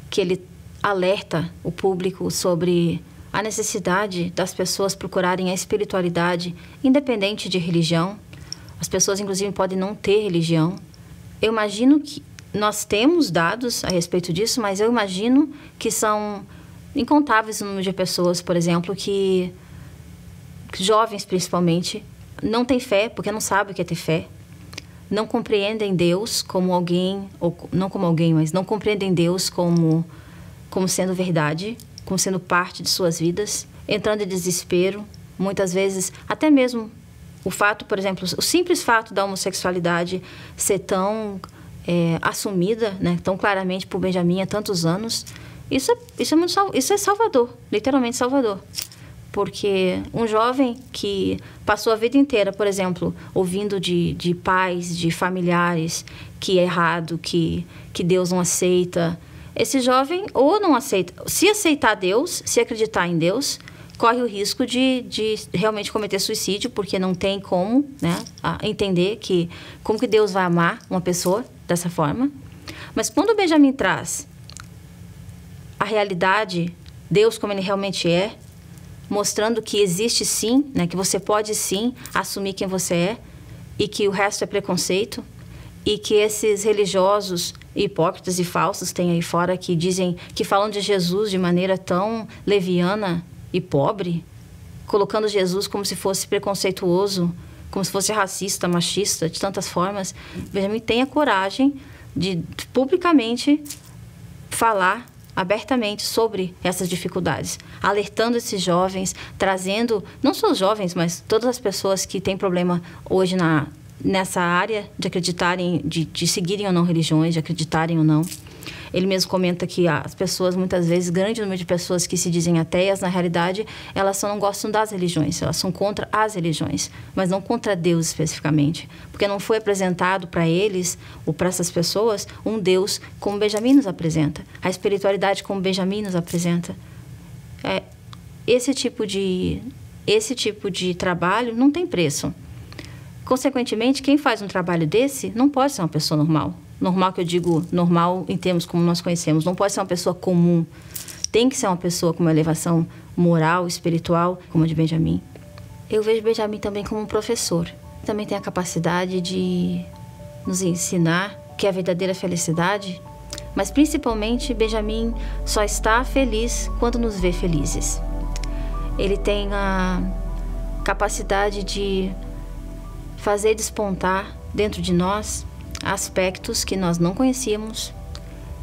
Speaker 1: que ele alerta o público sobre a necessidade das pessoas procurarem a espiritualidade independente de religião. As pessoas, inclusive, podem não ter religião. Eu imagino que nós temos dados a respeito disso, mas eu imagino que são incontáveis o número de pessoas, por exemplo, que jovens principalmente, não têm fé, porque não sabem o que é ter fé, não compreendem Deus como alguém, ou não como alguém, mas não compreendem Deus como sendo verdade, como sendo parte de suas vidas, entrando em desespero, muitas vezes, até mesmo o fato, por exemplo, o simples fato da homossexualidade ser tão assumida, né, tão claramente por Benjamin há tantos anos, isso é Salvador, literalmente Salvador. Porque um jovem que passou a vida inteira, por exemplo, ouvindo de pais, de familiares, que é errado, que Deus não aceita, esse jovem ou não aceita, se aceitar Deus, se acreditar em Deus, corre o risco de realmente cometer suicídio, porque não tem como, né, entender como que Deus vai amar uma pessoa dessa forma. Mas quando o Benjamin traz a realidade, Deus como ele realmente é, mostrando que existe sim, né, que você pode sim assumir quem você é e que o resto é preconceito, e que esses religiosos hipócritas e falsos tem aí fora que falam de Jesus de maneira tão leviana e pobre, colocando Jesus como se fosse preconceituoso, como se fosse racista, machista, de tantas formas. Benjamin tem a coragem de publicamente falar abertamente sobre essas dificuldades, alertando esses jovens, trazendo, não só os jovens, mas todas as pessoas que têm problema hoje nessa área de acreditarem, de seguirem ou não religiões, de acreditarem ou não. Ele mesmo comenta que as pessoas, muitas vezes, grande número de pessoas que se dizem ateias, na realidade, elas só não gostam das religiões, elas são contra as religiões, mas não contra Deus especificamente, porque não foi apresentado para eles, ou para essas pessoas, um Deus como Benjamin nos apresenta, a espiritualidade como Benjamin nos apresenta. Esse tipo de trabalho não tem preço. Consequentemente, quem faz um trabalho desse não pode ser uma pessoa normal. Normal que eu digo, normal em termos como nós conhecemos. Não pode ser uma pessoa comum. Tem que ser uma pessoa com uma elevação moral, espiritual, como a de Benjamin. Eu vejo Benjamin também como um professor. Também tem a capacidade de nos ensinar que é a verdadeira felicidade. Mas, principalmente, Benjamin só está feliz quando nos vê felizes. Ele tem a capacidade de fazer despontar dentro de nós aspectos que nós não conhecíamos.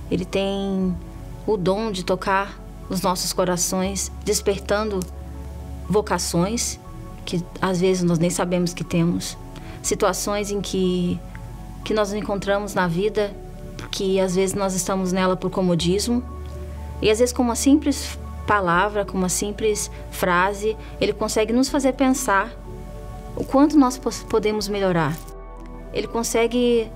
Speaker 1: Ele tem o dom de tocar os nossos corações, despertando vocações que às vezes nós nem sabemos que temos. Situações em que nós nos encontramos na vida, que às vezes nós estamos nela por comodismo, e às vezes com uma simples palavra, com uma simples frase, ele consegue nos fazer pensar o quanto nós podemos melhorar. Ele consegue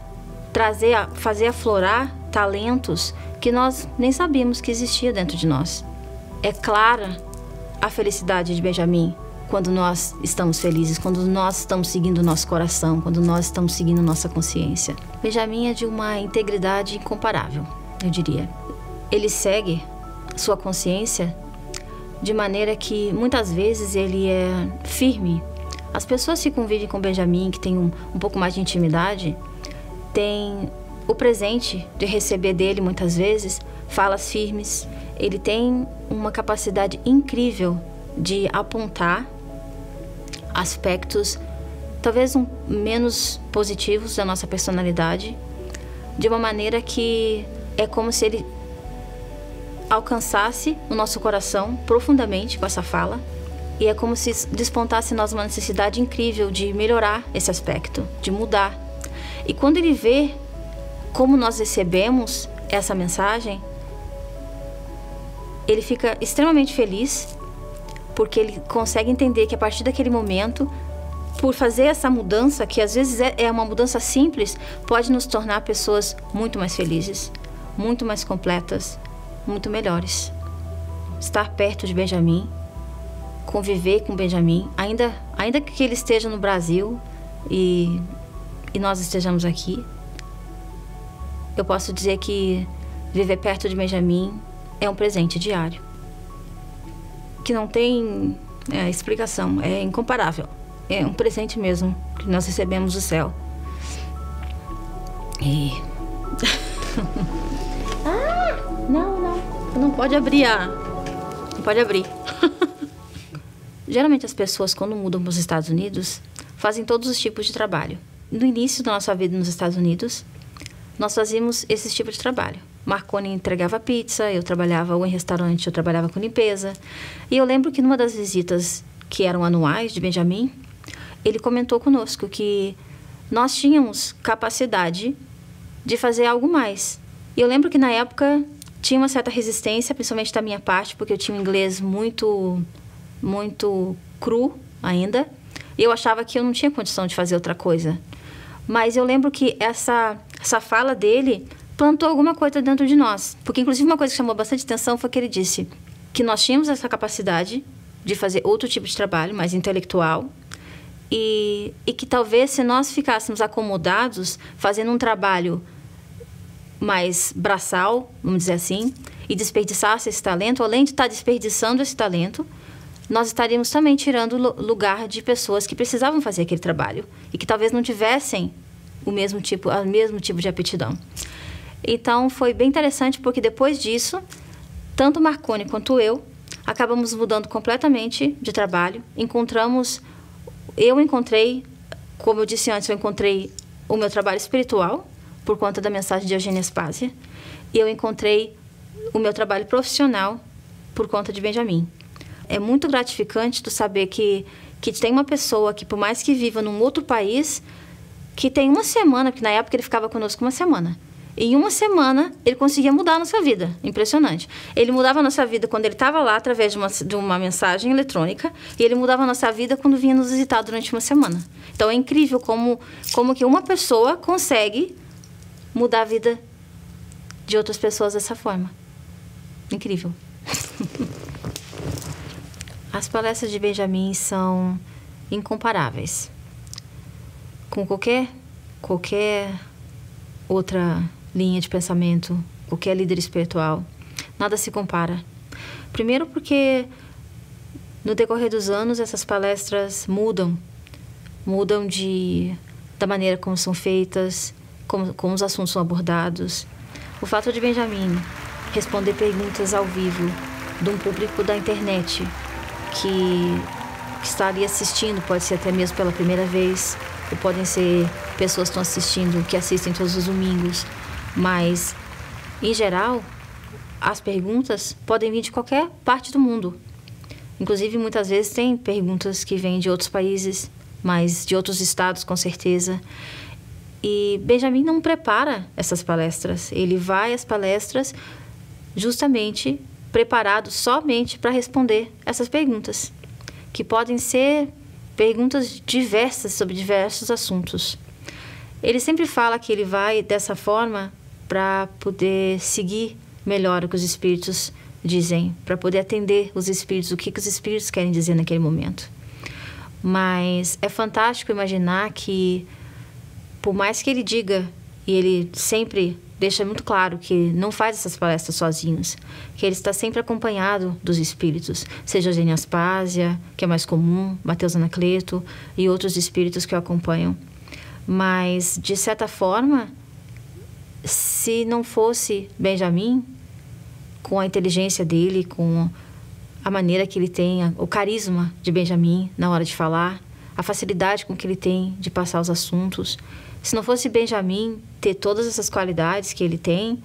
Speaker 1: fazer aflorar talentos que nós nem sabíamos que existia dentro de nós. É clara a felicidade de Benjamin quando nós estamos felizes, quando nós estamos seguindo o nosso coração, quando nós estamos seguindo nossa consciência. Benjamin é de uma integridade incomparável, eu diria. Ele segue sua consciência de maneira que muitas vezes ele é firme. As pessoas que convivem com Benjamin, que têm um pouco mais de intimidade, têm o presente de receber dele muitas vezes falas firmes. Ele tem uma capacidade incrível de apontar aspectos talvez menos positivos da nossa personalidade, de uma maneira que é como se ele alcançasse o nosso coração profundamente com essa fala, e é como se despontasse em nós uma necessidade incrível de melhorar esse aspecto, de mudar. E quando ele vê como nós recebemos essa mensagem, ele fica extremamente feliz, porque ele consegue entender que a partir daquele momento, por fazer essa mudança, que às vezes é uma mudança simples, pode nos tornar pessoas muito mais felizes, muito mais completas, muito melhores. Estar perto de Benjamin, conviver com Benjamin, ainda que ele esteja no Brasil e nós estejamos aqui, eu posso dizer que viver perto de Benjamin é um presente diário, que não tem explicação, é incomparável. É um presente mesmo que nós recebemos do céu. E... não pode abrir não pode abrir. Geralmente as pessoas, quando mudam para os Estados Unidos, fazem todos os tipos de trabalho. No início da nossa vida nos Estados Unidos, nós fazíamos esse tipo de trabalho. Marconi entregava pizza, eu trabalhava ou em restaurante, eu trabalhava com limpeza. E eu lembro que numa das visitas que eram anuais de Benjamin, ele comentou conosco que nós tínhamos capacidade de fazer algo mais. E eu lembro que na época tinha uma certa resistência, principalmente da minha parte, porque eu tinha um inglês muito cru ainda. E eu achava que eu não tinha condição de fazer outra coisa. Mas eu lembro que essa fala dele plantou alguma coisa dentro de nós. Porque, inclusive, uma coisa que chamou bastante atenção foi que ele disse que nós tínhamos essa capacidade de fazer outro tipo de trabalho, mais intelectual, e que talvez se nós ficássemos acomodados fazendo um trabalho mais braçal, vamos dizer assim, e desperdiçasse esse talento, além de estar desperdiçando esse talento, nós estaríamos também tirando lugar de pessoas que precisavam fazer aquele trabalho e que talvez não tivessem o mesmo tipo de aptidão. Então, foi bem interessante porque depois disso, tanto Marconi quanto eu acabamos mudando completamente de trabalho. Eu encontrei, como eu disse antes, eu encontrei o meu trabalho espiritual por conta da mensagem de Eugênia Spazia, e eu encontrei o meu trabalho profissional por conta de Benjamin. É muito gratificante tu saber que tem uma pessoa que, por mais que viva num outro país, que tem uma semana, porque na época ele ficava conosco uma semana. Em uma semana, ele conseguia mudar a nossa vida. Impressionante. Ele mudava a nossa vida quando ele estava lá, através de uma mensagem eletrônica, e ele mudava a nossa vida quando vinha nos visitar durante uma semana. Então, é incrível como que uma pessoa consegue mudar a vida de outras pessoas dessa forma. Incrível. As palestras de Benjamin são incomparáveis com qualquer outra linha de pensamento, qualquer líder espiritual. Nada se compara. Primeiro porque no decorrer dos anos essas palestras mudam da maneira como são feitas, como os assuntos são abordados. O fato de Benjamin responder perguntas ao vivo de um público da internet que está ali assistindo, pode ser até mesmo pela primeira vez, ou podem ser pessoas que estão assistindo, que assistem todos os domingos, mas, em geral, as perguntas podem vir de qualquer parte do mundo. Inclusive, muitas vezes tem perguntas que vêm de outros países, mas de outros estados, com certeza. E Benjamin não prepara essas palestras. Ele vai às palestras justamente preparado somente para responder essas perguntas, que podem ser perguntas diversas sobre diversos assuntos. Ele sempre fala que ele vai dessa forma para poder seguir melhor o que os espíritos dizem, para poder atender os espíritos, o que os espíritos querem dizer naquele momento. Mas é fantástico imaginar que, por mais que ele diga, e ele sempre deixa muito claro que não faz essas palestras sozinhos, que ele está sempre acompanhado dos espíritos, seja a Eugênia Aspásia, que é mais comum, Mateus Anacleto e outros espíritos que o acompanham. Mas, de certa forma, se não fosse Benjamin, com a inteligência dele, com a maneira que ele tem, o carisma de Benjamin na hora de falar, a facilidade com que ele tem de passar os assuntos, se não fosse Benjamin ter todas essas qualidades que ele tem,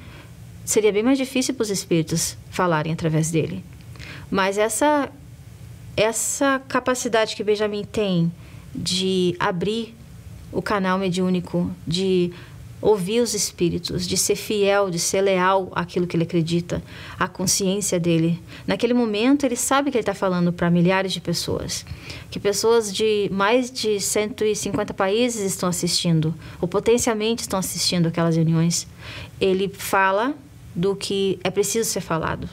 Speaker 1: seria bem mais difícil para os espíritos falarem através dele. Mas essa capacidade que Benjamin tem de abrir o canal mediúnico, de ouvir os espíritos, de ser fiel, de ser leal àquilo que ele acredita, à consciência dele. Naquele momento, ele sabe que ele está falando para milhares de pessoas, que pessoas de mais de 150 países estão assistindo, ou potencialmente estão assistindo aquelas reuniões. Ele fala do que é preciso ser falado.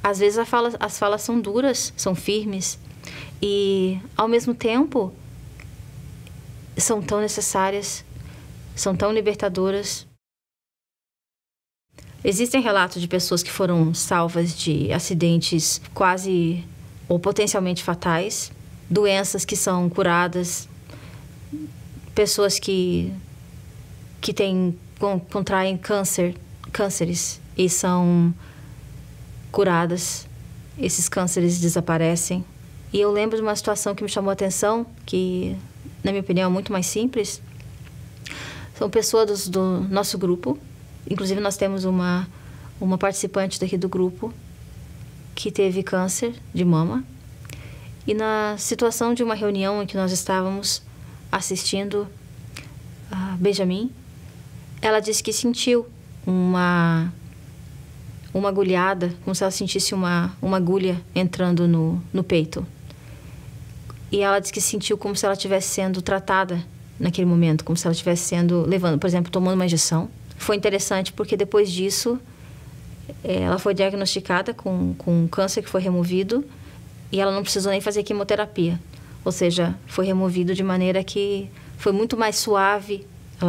Speaker 1: Às vezes as falas são duras, são firmes, e, ao mesmo tempo, são tão necessárias, são tão libertadoras. Existem relatos de pessoas que foram salvas de acidentes quase ou potencialmente fatais, doenças que são curadas, pessoas que contraem cânceres e são curadas, esses cânceres desaparecem. E eu lembro de uma situação que me chamou a atenção, que, na minha opinião, é muito mais simples. São pessoas do nosso grupo. Inclusive, nós temos uma participante daqui do grupo que teve câncer de mama. E na situação de uma reunião em que nós estávamos assistindo a Benjamin, ela disse que sentiu uma agulhada, como se ela sentisse uma agulha entrando no peito. E ela disse que sentiu como se ela estivesse sendo tratada naquele momento, como se ela estivesse levando, por exemplo, tomando uma injeção. Foi interessante porque depois disso, ela foi diagnosticada com um câncer que foi removido e ela não precisou nem fazer quimioterapia. Ou seja, foi removido de maneira que foi muito mais suave.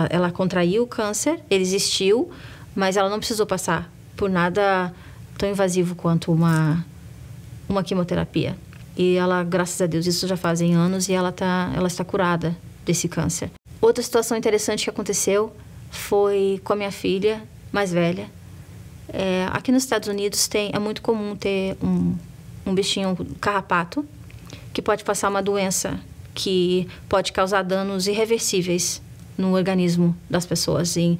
Speaker 1: Ela contraiu o câncer, ele existiu, mas ela não precisou passar por nada tão invasivo quanto uma quimioterapia. E ela, graças a Deus, isso já fazem anos e ela está curada desse câncer. Outra situação interessante que aconteceu foi com a minha filha mais velha. Aqui nos Estados Unidos é muito comum ter um bichinho, um carrapato, que pode passar uma doença que pode causar danos irreversíveis no organismo das pessoas. E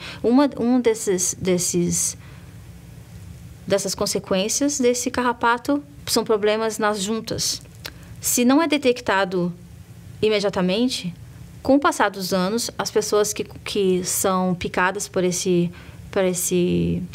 Speaker 1: dessas consequências desse carrapato são problemas nas juntas. Se não é detectado imediatamente, com o passar dos anos, as pessoas que são picadas por esse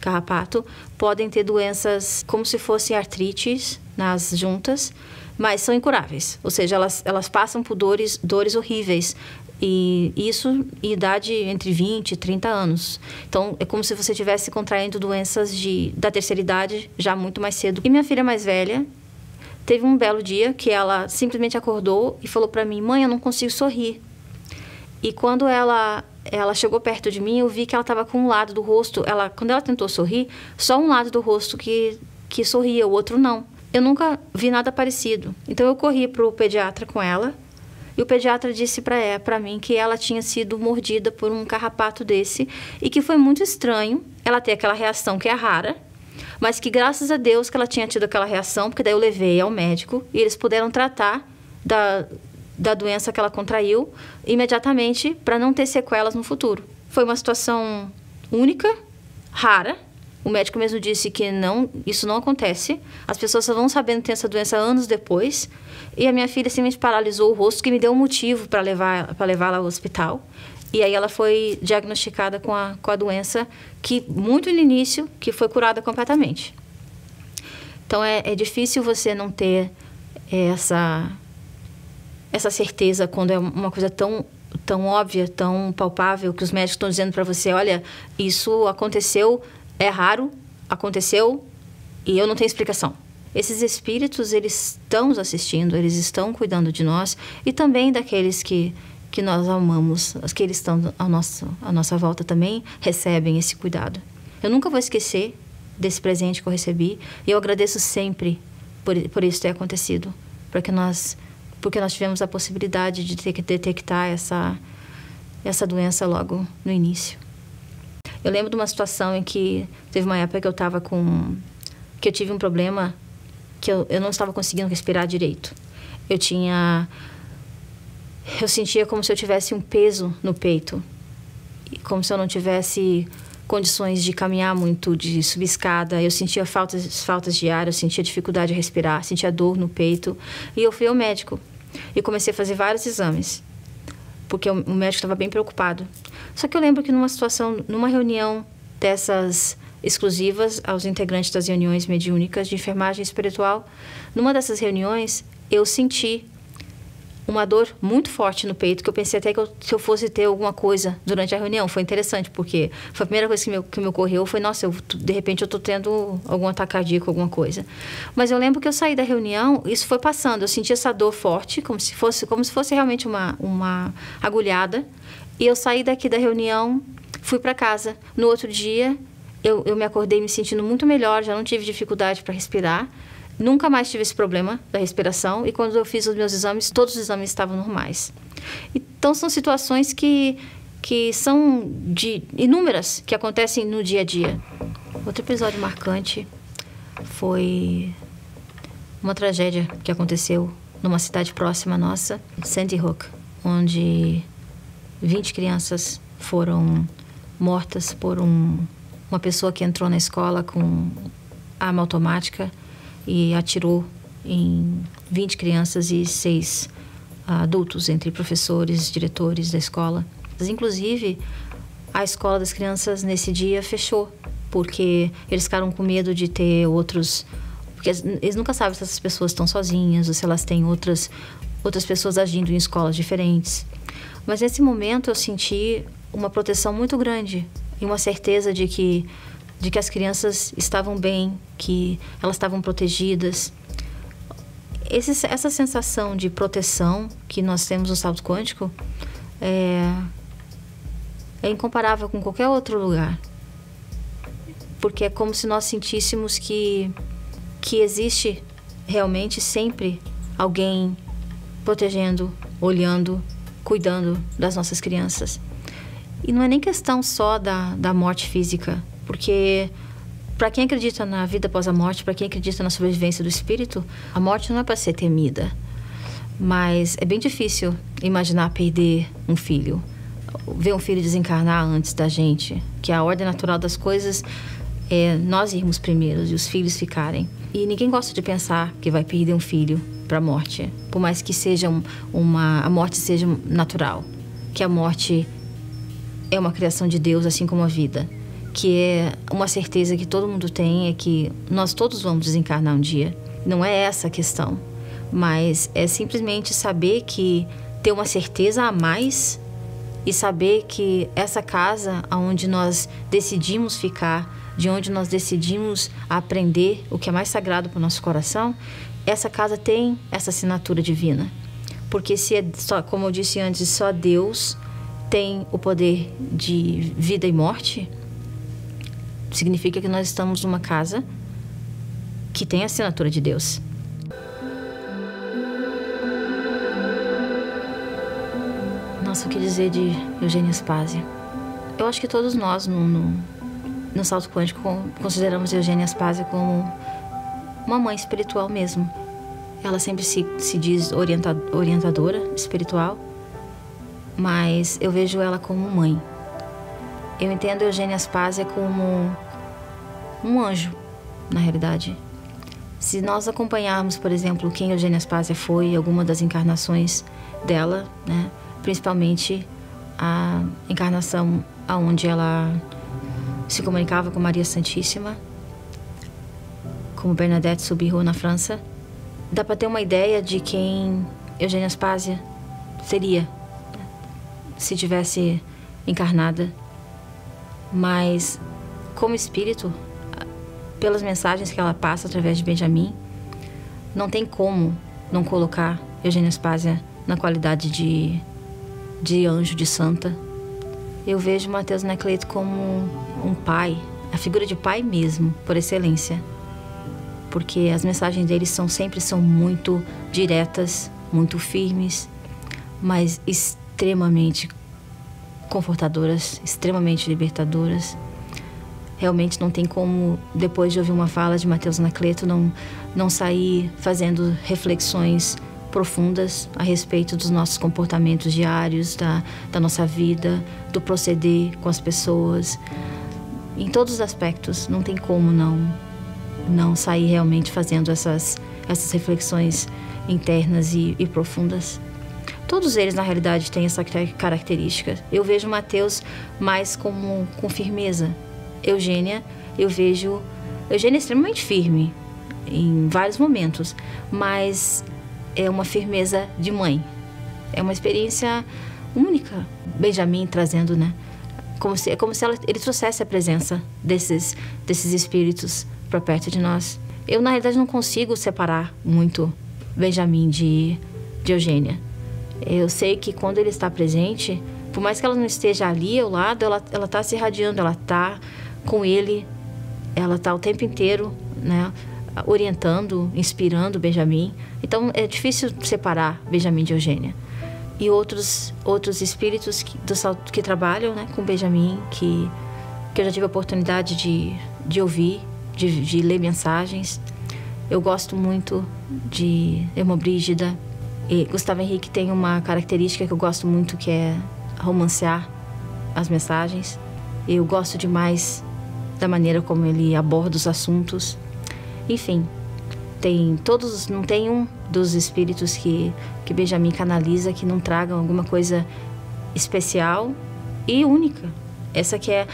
Speaker 1: carrapato podem ter doenças como se fosse artrites nas juntas, mas são incuráveis. Ou seja, elas passam por dores horríveis. E isso em idade entre 20 e 30 anos. Então, é como se você estivesse contraindo doenças da terceira idade já muito mais cedo. E minha filha mais velha teve um belo dia que ela simplesmente acordou e falou para mim: mãe, eu não consigo sorrir. E quando ela chegou perto de mim, eu vi que ela estava com um lado do rosto. Quando ela tentou sorrir, só um lado do rosto que sorria, o outro não. Eu nunca vi nada parecido. Então, eu corri para o pediatra com ela. E o pediatra disse para mim que ela tinha sido mordida por um carrapato desse e que foi muito estranho ela ter aquela reação que é rara, mas que graças a Deus que ela tinha tido aquela reação, porque daí eu levei ao médico e eles puderam tratar da doença que ela contraiu imediatamente para não ter sequelas no futuro. Foi uma situação única, rara. O médico mesmo disse que isso não acontece. As pessoas só vão sabendo que tem essa doença anos depois. E a minha filha simplesmente paralisou o rosto, que me deu um motivo para levá-la ao hospital. E aí ela foi diagnosticada com a doença, que muito no início, que foi curada completamente. Então é difícil você não ter essa certeza quando é uma coisa tão óbvia, tão palpável, que os médicos estão dizendo para você, olha, isso aconteceu, é raro, aconteceu e eu não tenho explicação. Esses espíritos, eles estão nos assistindo, eles estão cuidando de nós e também daqueles que nós amamos, que eles estão à nossa volta também recebem esse cuidado. Eu nunca vou esquecer desse presente que eu recebi e eu agradeço sempre por isso ter acontecido, porque nós tivemos a possibilidade de ter que detectar essa doença logo no início. Eu lembro de uma situação em que teve uma época que eu tive um problema que eu não estava conseguindo respirar direito. Eu sentia como se eu tivesse um peso no peito, como se eu não tivesse condições de caminhar muito, de subir escada. Eu sentia faltas de ar, eu sentia dificuldade de respirar, sentia dor no peito. E eu fui ao médico e comecei a fazer vários exames, porque o médico estava bem preocupado. Só que eu lembro que numa reunião dessas exclusivas aos integrantes das reuniões mediúnicas de enfermagem espiritual, numa dessas reuniões, eu senti uma dor muito forte no peito, que eu pensei até que eu fosse ter alguma coisa durante a reunião. Foi interessante, porque foi a primeira coisa que me ocorreu, foi, nossa, de repente eu estou tendo algum ataque cardíaco, alguma coisa. Mas eu lembro que eu saí da reunião, isso foi passando, eu senti essa dor forte, como se fosse realmente uma agulhada, e eu saí daqui da reunião, fui para casa. No outro dia, eu me acordei me sentindo muito melhor, já não tive dificuldade para respirar, nunca mais tive esse problema da respiração, e quando eu fiz os meus exames, todos os exames estavam normais. Então, são situações que são inúmeras, que acontecem no dia a dia. Outro episódio marcante foi uma tragédia que aconteceu numa cidade próxima nossa, Sandy Hook, onde 20 crianças foram mortas por uma pessoa que entrou na escola com arma automática e atirou em 20 crianças e 6 adultos, entre professores, diretores da escola. Inclusive, a escola das crianças nesse dia fechou, porque eles ficaram com medo de ter outros... Porque eles nunca sabem se essas pessoas estão sozinhas ou se elas têm outras pessoas agindo em escolas diferentes. Mas nesse momento eu senti uma proteção muito grande e uma certeza de que as crianças estavam bem, que elas estavam protegidas. Essa sensação de proteção que nós temos no salto quântico é incomparável com qualquer outro lugar. Porque é como se nós sentíssemos que existe realmente sempre alguém protegendo, olhando, cuidando das nossas crianças. E não é nem questão só da morte física, porque para quem acredita na vida após a morte, para quem acredita na sobrevivência do espírito, a morte não é para ser temida. Mas é bem difícil imaginar perder um filho, ver um filho desencarnar antes da gente, que a ordem natural das coisas é nós irmos primeiros e os filhos ficarem. E ninguém gosta de pensar que vai perder um filho para a morte, por mais que seja a morte seja natural, que a morte é uma criação de Deus, assim como a vida, que é uma certeza que todo mundo tem, é que nós todos vamos desencarnar um dia. Não é essa a questão, mas é simplesmente saber que ter uma certeza a mais e saber que essa casa onde nós decidimos ficar, de onde nós decidimos aprender o que é mais sagrado para o nosso coração, essa casa tem essa assinatura divina. Porque se é só, como eu disse antes, só Deus tem o poder de vida e morte, significa que nós estamos numa casa que tem a assinatura de Deus. Nossa, o que dizer de Eugênia Aspásia? Eu acho que todos nós no Salto Quântico consideramos Eugênia Aspásia como uma mãe espiritual mesmo. Ela sempre se diz orientadora espiritual, mas eu vejo ela como mãe. Eu entendo Eugênia Aspásia como um anjo, na realidade. Se nós acompanharmos, por exemplo, quem Eugênia Aspásia foi, alguma das encarnações dela, né, principalmente a encarnação onde ela se comunicava com Maria Santíssima, como Bernadette Soubirous na França, dá para ter uma ideia de quem Eugênia Aspásia seria se tivesse encarnada. Mas, como espírito, pelas mensagens que ela passa através de Benjamin, não tem como não colocar Eugênia Aspásia na qualidade de anjo, de santa. Eu vejo Matheus Anacleto como um pai, a figura de pai mesmo, por excelência. Porque as mensagens dele sempre são muito diretas, muito firmes, mas extremamente confortadoras, extremamente libertadoras. Realmente não tem como, depois de ouvir uma fala de Matheus Anacleto, não sair fazendo reflexões profundas a respeito dos nossos comportamentos diários, da nossa vida, do proceder com as pessoas. Em todos os aspectos, não tem como não sair realmente fazendo essas reflexões internas e profundas. Todos eles, na realidade, têm essa característica. Eu vejo Matheus mais com firmeza. Eugênia, eu vejo Eugênia extremamente firme em vários momentos, mas é uma firmeza de mãe. É uma experiência única. Benjamin trazendo, né? É como se ele trouxesse a presença desses espíritos para perto de nós. Eu, na realidade, não consigo separar muito Benjamin de Eugênia. Eu sei que quando ele está presente, por mais que ela não esteja ali ao lado, ela está se irradiando, ela está com ele, ela está o tempo inteiro, né, orientando, inspirando Benjamin. Então é difícil separar Benjamin de Eugênia. E outros espíritos que trabalham, né, com Benjamin, que eu já tive a oportunidade de ouvir, de ler mensagens. Eu gosto muito de Irmã Brígida. E Gustavo Henrique tem uma característica que eu gosto muito, que é romancear as mensagens. Eu gosto demais da maneira como ele aborda os assuntos. Enfim, não tem um dos espíritos que Benjamin canaliza que não tragam alguma coisa especial e única. Isso que é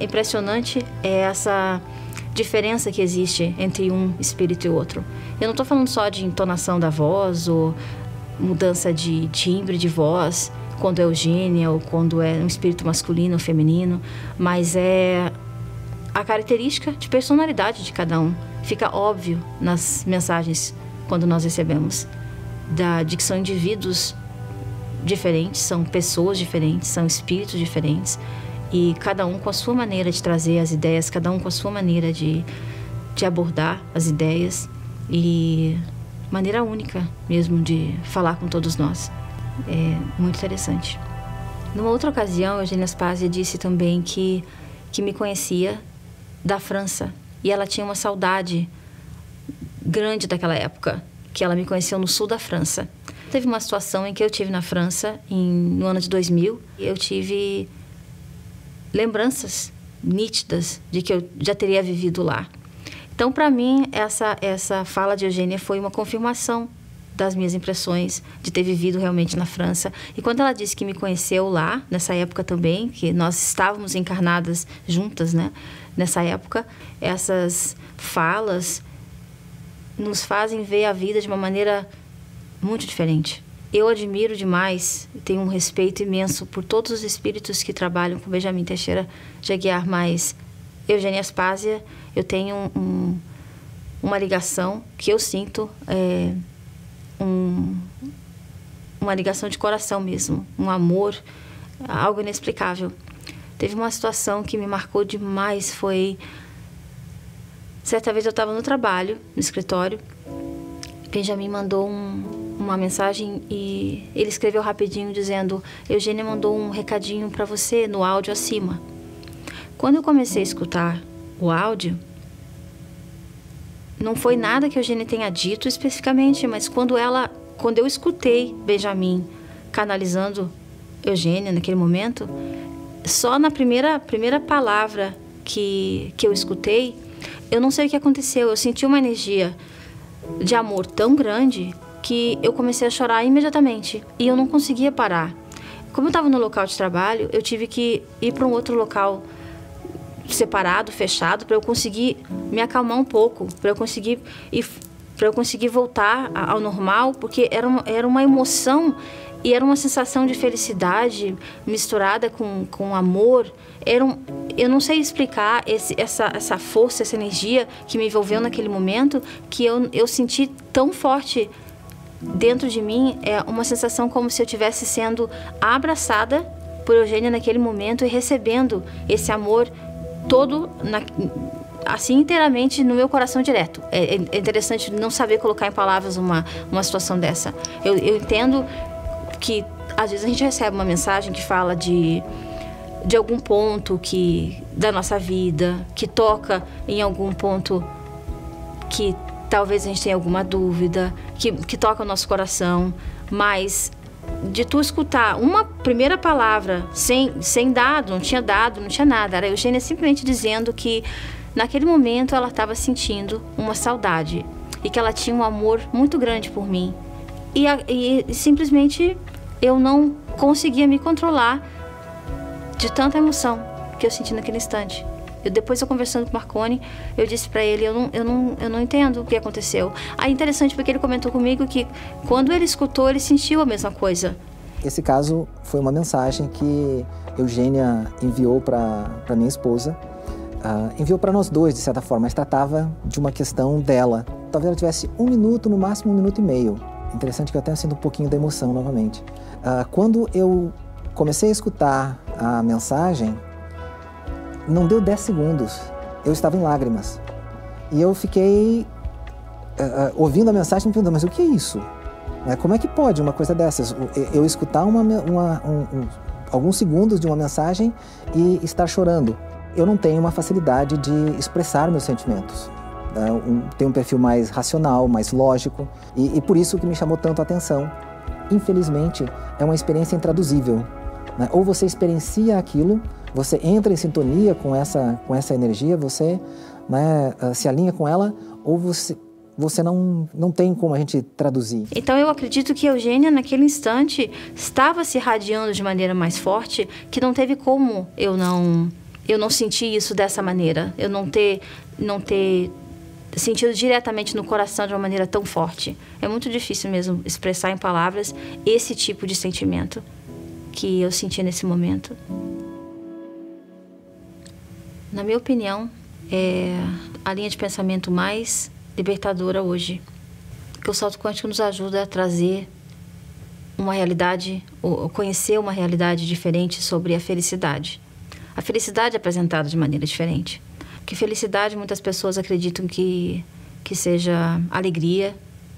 Speaker 1: impressionante, é essa diferença que existe entre um espírito e outro. Eu não estou falando só de entonação da voz ou mudança de timbre de voz, quando é Eugênia ou quando é um espírito masculino ou feminino, mas é a característica de personalidade de cada um. Fica óbvio nas mensagens quando nós recebemos, de que são indivíduos diferentes, são pessoas diferentes, são espíritos diferentes, e cada um com a sua maneira de trazer as ideias, cada um com a sua maneira de abordar as ideias e maneira única mesmo de falar com todos nós. É muito interessante. Numa outra ocasião, Eugênia Aspásia disse também que me conhecia da França e ela tinha uma saudade grande daquela época, que ela me conheceu no sul da França. Teve uma situação em que eu estive na França no ano de 2000 e eu tive lembranças nítidas de que eu já teria vivido lá. Então, para mim, essa fala de Eugênia foi uma confirmação das minhas impressões de ter vivido realmente na França. E quando ela disse que me conheceu lá, nessa época também, que nós estávamos encarnadas juntas, né? Nessa época, essas falas nos fazem ver a vida de uma maneira muito diferente. Eu admiro demais e tenho um respeito imenso por todos os espíritos que trabalham com Benjamin Teixeira de Aguiar, mas Eugênia Aspásia, eu tenho uma ligação que eu sinto, uma ligação de coração mesmo, um amor, algo inexplicável. Teve uma situação que me marcou demais, foi... Certa vez eu estava no trabalho, no escritório, Benjamin mandou uma mensagem e ele escreveu rapidinho dizendo: Eugênia mandou um recadinho para você no áudio acima. Quando eu comecei a escutar o áudio, não foi nada que a Eugênia tenha dito especificamente, mas quando eu escutei Benjamin canalizando Eugênia naquele momento, só na primeira palavra que eu escutei, eu não sei o que aconteceu, eu senti uma energia de amor tão grande que eu comecei a chorar imediatamente e eu não conseguia parar. Como eu estava no local de trabalho, eu tive que ir para um outro local separado, fechado, para eu conseguir me acalmar um pouco, para eu conseguir voltar ao normal, porque era uma emoção e era uma sensação de felicidade misturada com amor. Eu não sei explicar essa força, essa energia que me envolveu naquele momento, que eu senti tão forte dentro de mim. É uma sensação como se eu estivesse sendo abraçada por Eugênia naquele momento e recebendo esse amor todo, assim, inteiramente no meu coração direto. É interessante não saber colocar em palavras uma situação dessa. Eu entendo que às vezes a gente recebe uma mensagem que fala de algum ponto da nossa vida, que toca em algum ponto que talvez a gente tenha alguma dúvida, que toca o nosso coração, mas de tu escutar uma primeira palavra sem dado, não tinha nada, era a Eugênia simplesmente dizendo que naquele momento ela estava sentindo uma saudade e que ela tinha um amor muito grande por mim e simplesmente eu não conseguia me controlar de tanta emoção que eu senti naquele instante. Depois eu conversando com o Marconi, eu disse para ele, eu não entendo o que aconteceu. Aí interessante porque ele comentou comigo que quando ele escutou, ele sentiu a mesma coisa.
Speaker 5: Esse caso foi uma mensagem que Eugênia enviou para minha esposa, enviou para nós dois, de certa forma, mas tratava de uma questão dela. Talvez ela tivesse 1 minuto, no máximo 1 minuto e meio. Interessante que eu até sinto um pouquinho da emoção novamente. Quando eu comecei a escutar a mensagem, não deu 10 segundos, eu estava em lágrimas. E eu fiquei ouvindo a mensagem me perguntando, mas o que é isso? Como é que pode uma coisa dessas? Eu escutar alguns segundos de uma mensagem e estar chorando. Eu não tenho uma facilidade de expressar meus sentimentos. Tenho um perfil mais racional, mais lógico, e por isso que me chamou tanto a atenção. Infelizmente, é uma experiência intraduzível. Ou você experiencia aquilo, você entra em sintonia com essa energia, você se alinha com ela, ou você não tem como a gente traduzir.
Speaker 1: Então eu acredito que Eugênia, naquele instante, estava se irradiando de maneira mais forte, que não teve como eu não sentir isso dessa maneira, eu não ter sentido diretamente no coração de uma maneira tão forte. É muito difícil mesmo expressar em palavras esse tipo de sentimento que eu senti nesse momento. Na minha opinião, é a linha de pensamento mais libertadora hoje. Que o salto quântico nos ajuda a trazer uma realidade, ou conhecer uma realidade diferente sobre a felicidade. A felicidade é apresentada de maneira diferente. Porque felicidade, muitas pessoas acreditam que seja alegria,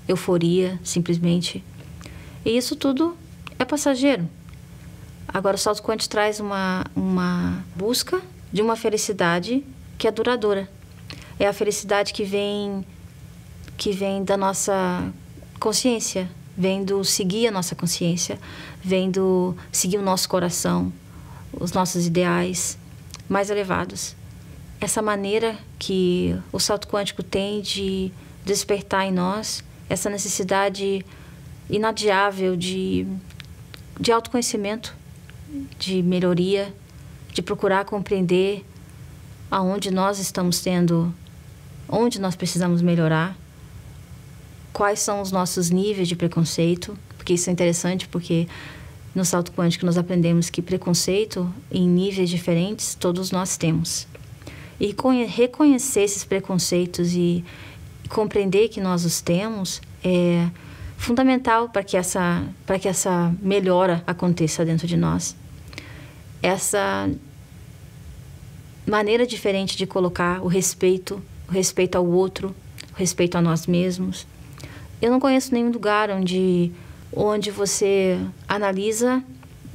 Speaker 1: euforia, simplesmente. E isso tudo é passageiro. Agora, o salto quântico traz uma busca de uma felicidade que é duradoura. É a felicidade que vem da nossa consciência, vem do seguir a nossa consciência, vem do seguir o nosso coração, os nossos ideais mais elevados. Essa maneira que o salto quântico tem de despertar em nós essa necessidade inadiável de autoconhecimento, de melhoria, de procurar compreender aonde nós estamos onde nós precisamos melhorar, quais são os nossos níveis de preconceito, porque isso é interessante, porque no salto quântico nós aprendemos que preconceito em níveis diferentes todos nós temos. E reconhecer esses preconceitos e compreender que nós os temos é fundamental para que essa melhora aconteça dentro de nós. Essa maneira diferente de colocar o respeito ao outro, o respeito a nós mesmos. Eu não conheço nenhum lugar onde você analisa,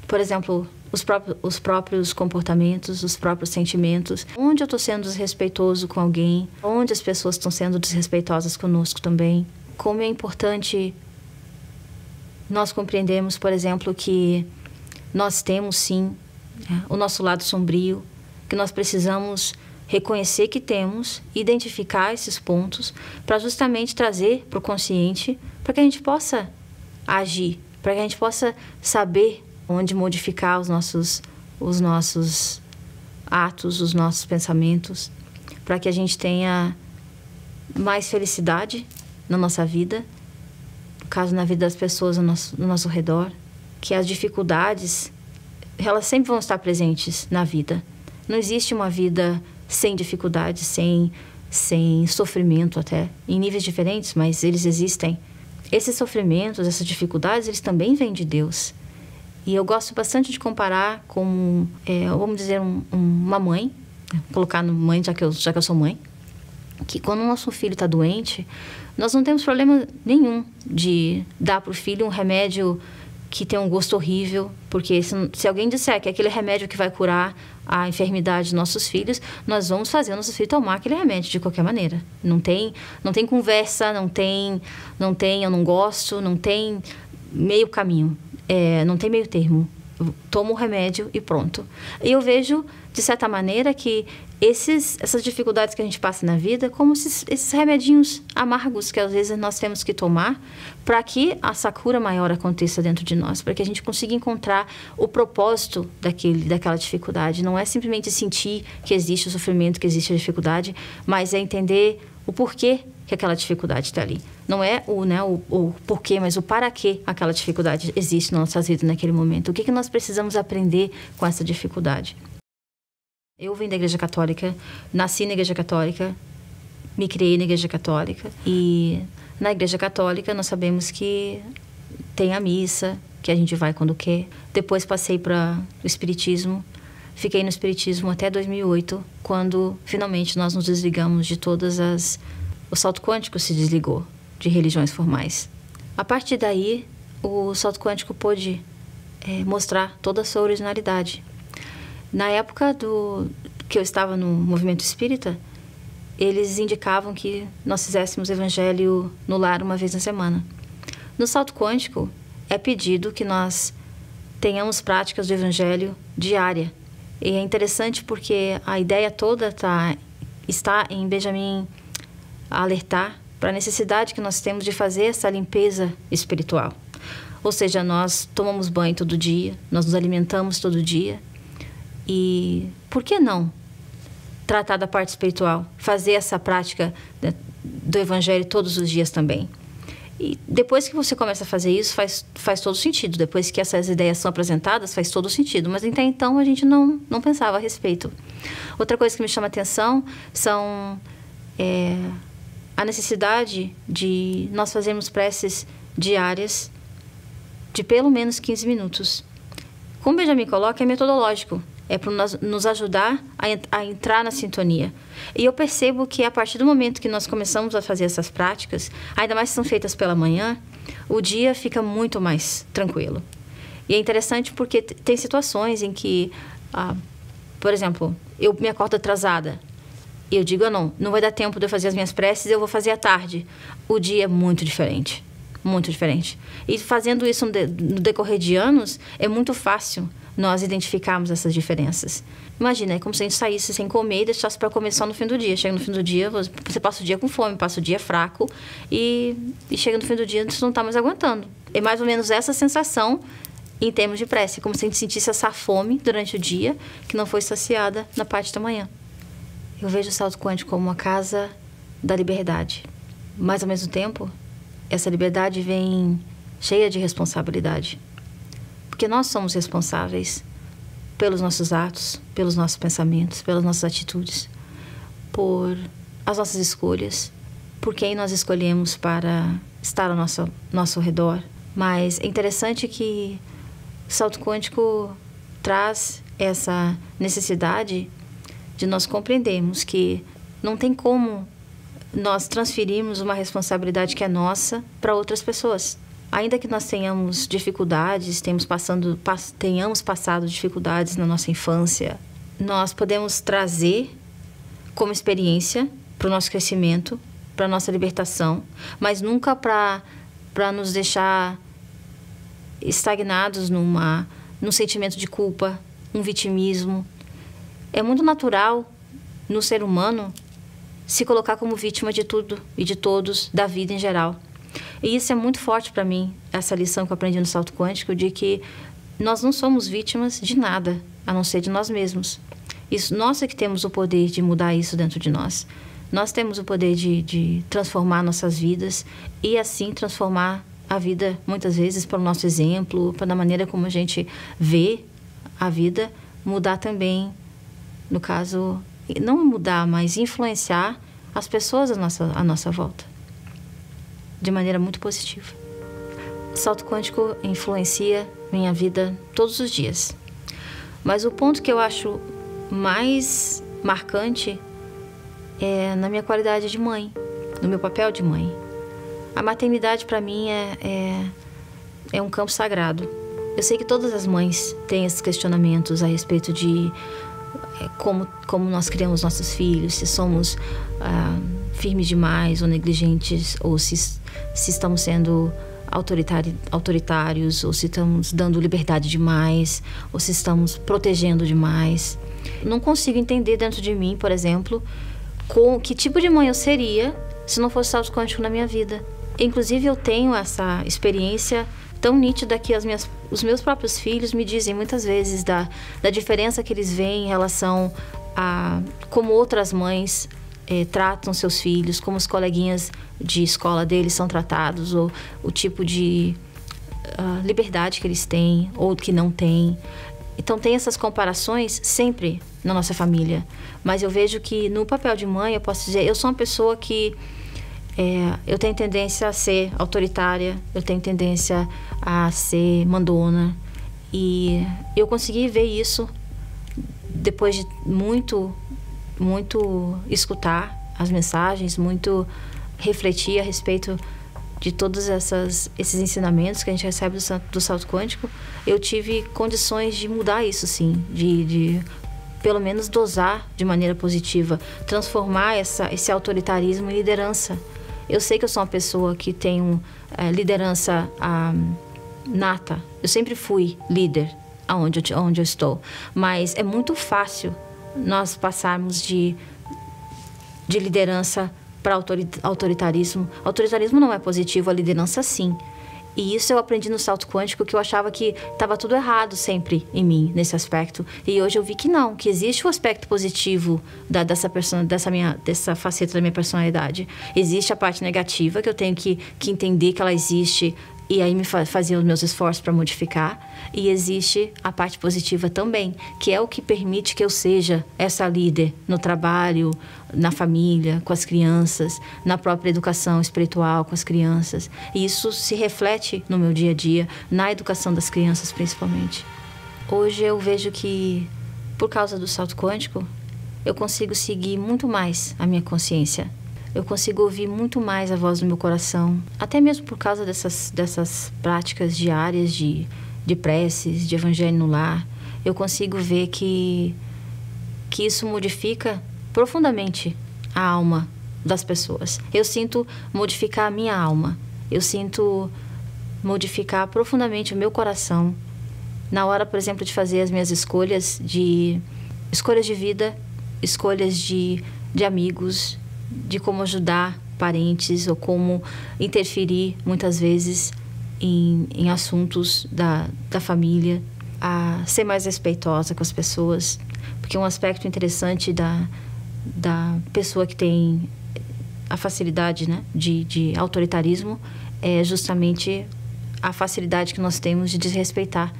Speaker 1: por exemplo, os próprios comportamentos, os próprios sentimentos, onde eu estou sendo desrespeitoso com alguém, onde as pessoas estão sendo desrespeitosas conosco também. Como é importante nós compreendermos, por exemplo, que nós temos sim o nosso lado sombrio, que nós precisamos reconhecer que temos, identificar esses pontos, para justamente trazer para o consciente, para que a gente possa agir, para que a gente possa saber onde modificar os nossos atos, os nossos pensamentos, para que a gente tenha mais felicidade na nossa vida, no caso, na vida das pessoas no nosso redor, que as dificuldades, elas sempre vão estar presentes na vida. Não existe uma vida sem dificuldades, sem sofrimento até, em níveis diferentes, mas eles existem. Esses sofrimentos, essas dificuldades, eles também vêm de Deus. E eu gosto bastante de comparar com, vamos dizer, uma mãe, colocar no mãe, já que eu sou mãe, que quando o nosso filho está doente, nós não temos problema nenhum de dar para o filho um remédio que tem um gosto horrível, porque se alguém disser que é aquele remédio que vai curar a enfermidade dos nossos filhos, nós vamos fazer o nosso filho tomar aquele remédio de qualquer maneira. Não tem conversa, não tem eu não gosto, não tem meio caminho, não tem meio termo. Toma o remédio e pronto. E eu vejo, de certa maneira, que essas dificuldades que a gente passa na vida, como esses remedinhos amargos que às vezes nós temos que tomar para que essa cura maior aconteça dentro de nós, para que a gente consiga encontrar o propósito daquela dificuldade. Não é simplesmente sentir que existe o sofrimento, que existe a dificuldade, mas é entender o porquê que aquela dificuldade está ali. Não é o porquê, mas o para que aquela dificuldade existe nas nossas vidas naquele momento. O que nós precisamos aprender com essa dificuldade? Eu vim da Igreja Católica, nasci na Igreja Católica, me criei na Igreja Católica. E na Igreja Católica nós sabemos que tem a missa, que a gente vai quando quer. Depois passei para o Espiritismo. Fiquei no Espiritismo até 2008, quando finalmente nós nos desligamos de o salto quântico se desligou de religiões formais. A partir daí, o salto quântico pôde mostrar toda a sua originalidade. Na época que eu estava no movimento espírita, eles indicavam que nós fizéssemos evangelho no lar uma vez na semana. No salto quântico, é pedido que nós tenhamos práticas do evangelho diária. E é interessante porque a ideia toda está em Benjamin alertar para a necessidade que nós temos de fazer essa limpeza espiritual. Ou seja, nós tomamos banho todo dia, nós nos alimentamos todo dia. E por que não tratar da parte espiritual? Fazer essa prática do evangelho todos os dias também. E depois que você começa a fazer isso, faz todo sentido. Depois que essas ideias são apresentadas, faz todo sentido. Mas até então a gente não pensava a respeito. Outra coisa que me chama a atenção são a necessidade de nós fazermos preces diárias de pelo menos 15 minutos. Como Benjamin coloca, é metodológico. É para nos ajudar a entrar na sintonia. E eu percebo que a partir do momento que nós começamos a fazer essas práticas, ainda mais se são feitas pela manhã, o dia fica muito mais tranquilo. E é interessante porque tem situações em que, por exemplo, eu me acordo atrasada. E eu digo, não vai dar tempo de eu fazer as minhas preces, eu vou fazer à tarde. O dia é muito diferente. Muito diferente. E fazendo isso no decorrer de anos, é muito fácil nós identificarmos essas diferenças. Imagina, é como se a gente saísse sem comer e deixasse para comer só no fim do dia. Chega no fim do dia, você passa o dia com fome, passa o dia fraco e chega no fim do dia você não está mais aguentando. É mais ou menos essa sensação em termos de prece, como se a gente sentisse essa fome durante o dia que não foi saciada na parte da manhã. Eu vejo o salto quântico como uma casa da liberdade, mas ao mesmo tempo essa liberdade vem cheia de responsabilidade. Porque nós somos responsáveis pelos nossos atos, pelos nossos pensamentos, pelas nossas atitudes, por as nossas escolhas, por quem nós escolhemos para estar ao nosso redor. Mas é interessante que o salto quântico traz essa necessidade de nós compreendermos que não tem como nós transferirmos uma responsabilidade que é nossa para outras pessoas. Ainda que nós tenhamos dificuldades, tenhamos passado dificuldades na nossa infância, nós podemos trazer como experiência para o nosso crescimento, para a nossa libertação, mas nunca para nos deixar estagnados num sentimento de culpa, um vitimismo. É muito natural no ser humano se colocar como vítima de tudo e de todos, da vida em geral. E isso é muito forte para mim, essa lição que eu aprendi no salto quântico, de que nós não somos vítimas de nada, a não ser de nós mesmos. Isso, nós é que temos o poder de mudar isso dentro de nós. Nós temos o poder de transformar nossas vidas e assim transformar a vida, muitas vezes, pelo nosso exemplo, pela maneira como a gente vê a vida, mudar também, no caso, não mudar, mas influenciar as pessoas à nossa volta, de maneira muito positiva. O salto quântico influencia minha vida todos os dias. Mas o ponto que eu acho mais marcante é na minha qualidade de mãe, no meu papel de mãe. A maternidade, para mim, é um campo sagrado. Eu sei que todas as mães têm esses questionamentos a respeito de como nós criamos nossos filhos, se somos firmes demais ou negligentes, ou se estamos sendo autoritários, ou se estamos dando liberdade demais, ou se estamos protegendo demais. Não consigo entender dentro de mim, por exemplo, que tipo de mãe eu seria se não fosse salto quântico na minha vida. Inclusive, eu tenho essa experiência tão nítida que os meus próprios filhos me dizem muitas vezes da diferença que eles veem em relação a como outras mães tratam seus filhos, como os coleguinhas de escola deles são tratados, ou o tipo de liberdade que eles têm ou que não têm. Então, tem essas comparações sempre na nossa família. Mas eu vejo que no papel de mãe, eu posso dizer, eu sou uma pessoa que eu tenho tendência a ser autoritária, eu tenho tendência a ser mandona. E eu consegui ver isso depois de muito escutar as mensagens, muito refletir a respeito de todos esses ensinamentos que a gente recebe do salto quântico. Eu tive condições de mudar isso, sim, de pelo menos dosar de maneira positiva, transformar esse autoritarismo em liderança. Eu sei que eu sou uma pessoa que tem liderança nata. Eu sempre fui líder onde eu estou. Mas é muito fácil nós passarmos de liderança para autoritarismo. Autoritarismo não é positivo, a liderança sim. E isso eu aprendi no salto quântico, que eu achava que estava tudo errado sempre em mim, nesse aspecto. E hoje eu vi que não, que existe o aspecto positivo dessa faceta da minha personalidade. Existe a parte negativa, que eu tenho que entender que ela existe e aí me fazer os meus esforços para modificar. E existe a parte positiva também, que é o que permite que eu seja essa líder no trabalho, na família, com as crianças, na própria educação espiritual com as crianças. E isso se reflete no meu dia a dia, na educação das crianças principalmente. Hoje eu vejo que, por causa do salto quântico, eu consigo seguir muito mais a minha consciência. Eu consigo ouvir muito mais a voz do meu coração, até mesmo por causa dessas práticas diárias de preces, de evangelho no lar. Eu consigo ver que isso modifica profundamente a alma das pessoas. Eu sinto modificar a minha alma. Eu sinto modificar profundamente o meu coração na hora, por exemplo, de fazer as minhas escolhas de vida, escolhas de amigos, de como ajudar parentes ou como interferir muitas vezes em assuntos da família, a ser mais respeitosa com as pessoas, porque um aspecto interessante da pessoa que tem a facilidade, né, de autoritarismo é justamente a facilidade que nós temos de desrespeitar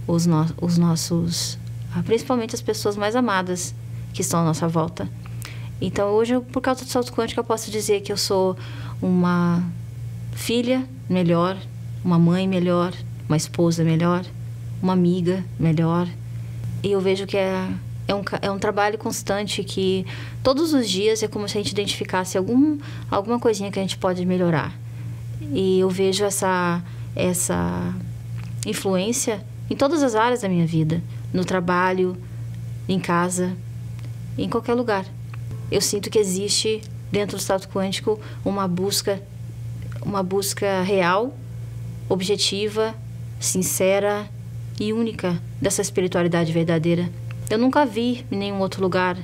Speaker 1: os nossos, principalmente as pessoas mais amadas que estão à nossa volta. Então, hoje, por causa do salto quântico, eu posso dizer que eu sou uma filha melhor, uma mãe melhor, uma esposa melhor, uma amiga melhor. E eu vejo que é um trabalho constante, que todos os dias é como se a gente identificasse alguma coisinha que a gente pode melhorar. E eu vejo essa influência em todas as áreas da minha vida, no trabalho, em casa, em qualquer lugar. Eu sinto que existe, dentro do salto quântico, uma busca real, objetiva, sincera e única dessa espiritualidade verdadeira. Eu nunca vi em nenhum outro lugar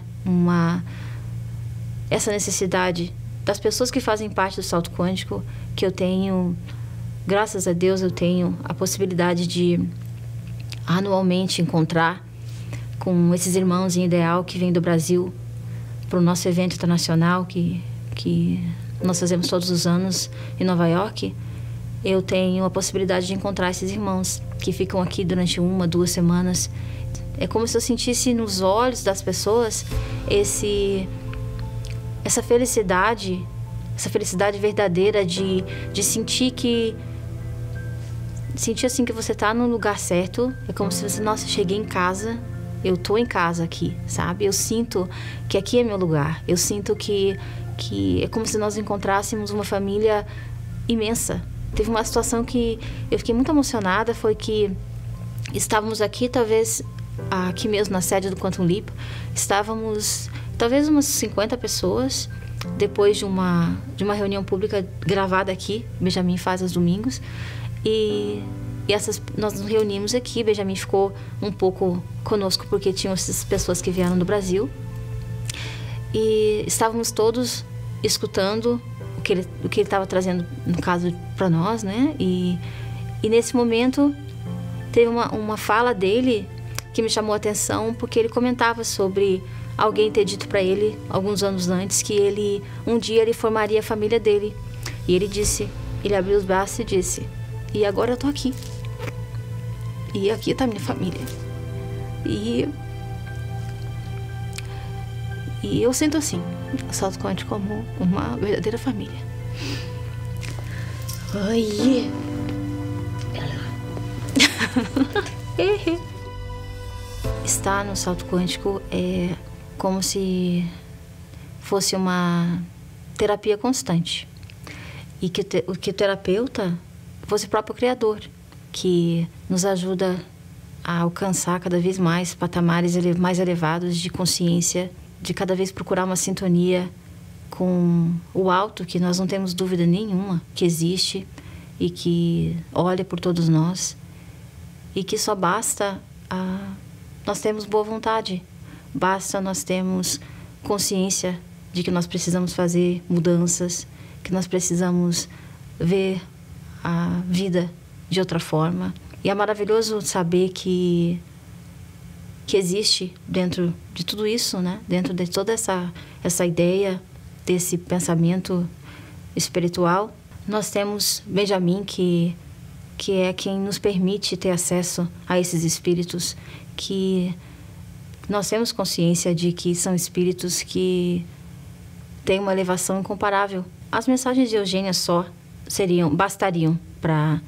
Speaker 1: essa necessidade das pessoas que fazem parte do salto quântico, que eu tenho, graças a Deus, eu tenho a possibilidade de anualmente encontrar com esses irmãos em ideal que vêm do Brasil para o nosso evento internacional que nós fazemos todos os anos em Nova York, eu tenho a possibilidade de encontrar esses irmãos que ficam aqui durante 1, 2 semanas. É como se eu sentisse nos olhos das pessoas essa felicidade verdadeira de sentir assim que você está no lugar certo. É como se você, nossa, cheguei em casa, eu tô em casa aqui, sabe? Eu sinto que aqui é meu lugar. Eu sinto que é como se nós encontrássemos uma família imensa. Teve uma situação que eu fiquei muito emocionada, foi que estávamos aqui, talvez aqui mesmo na sede do Quantum Leap, estávamos talvez umas 50 pessoas, depois de uma reunião pública gravada aqui, Benjamin faz aos domingos, e nós nos reunimos aqui. Benjamin ficou um pouco conosco porque tinham essas pessoas que vieram do Brasil, e estávamos todos escutando o que ele estava trazendo, no caso, para nós, né? E nesse momento teve uma fala dele que me chamou a atenção, porque ele comentava sobre alguém ter dito para ele, alguns anos antes, que um dia ele formaria a família dele. E ele abriu os braços e disse: e agora eu tô aqui. E aqui está minha família. E eu sinto assim, o Salto Quântico como uma verdadeira família. Ai. Estar no Salto Quântico é como se fosse uma terapia constante. E que o terapeuta fosse o próprio Criador, que nos ajuda a alcançar cada vez mais patamares mais elevados de consciência, de cada vez procurar uma sintonia com o alto, que nós não temos dúvida nenhuma que existe e que olha por todos nós, e que só basta nós termos boa vontade, basta nós termos consciência de que nós precisamos fazer mudanças, que nós precisamos ver a vida de outra forma. E é maravilhoso saber que existe dentro de tudo isso, né? Dentro de toda essa ideia, desse pensamento espiritual, nós temos Benjamin, que é quem nos permite ter acesso a esses espíritos, que nós temos consciência de que são espíritos que têm uma elevação incomparável. As mensagens de Eugênia só bastariam para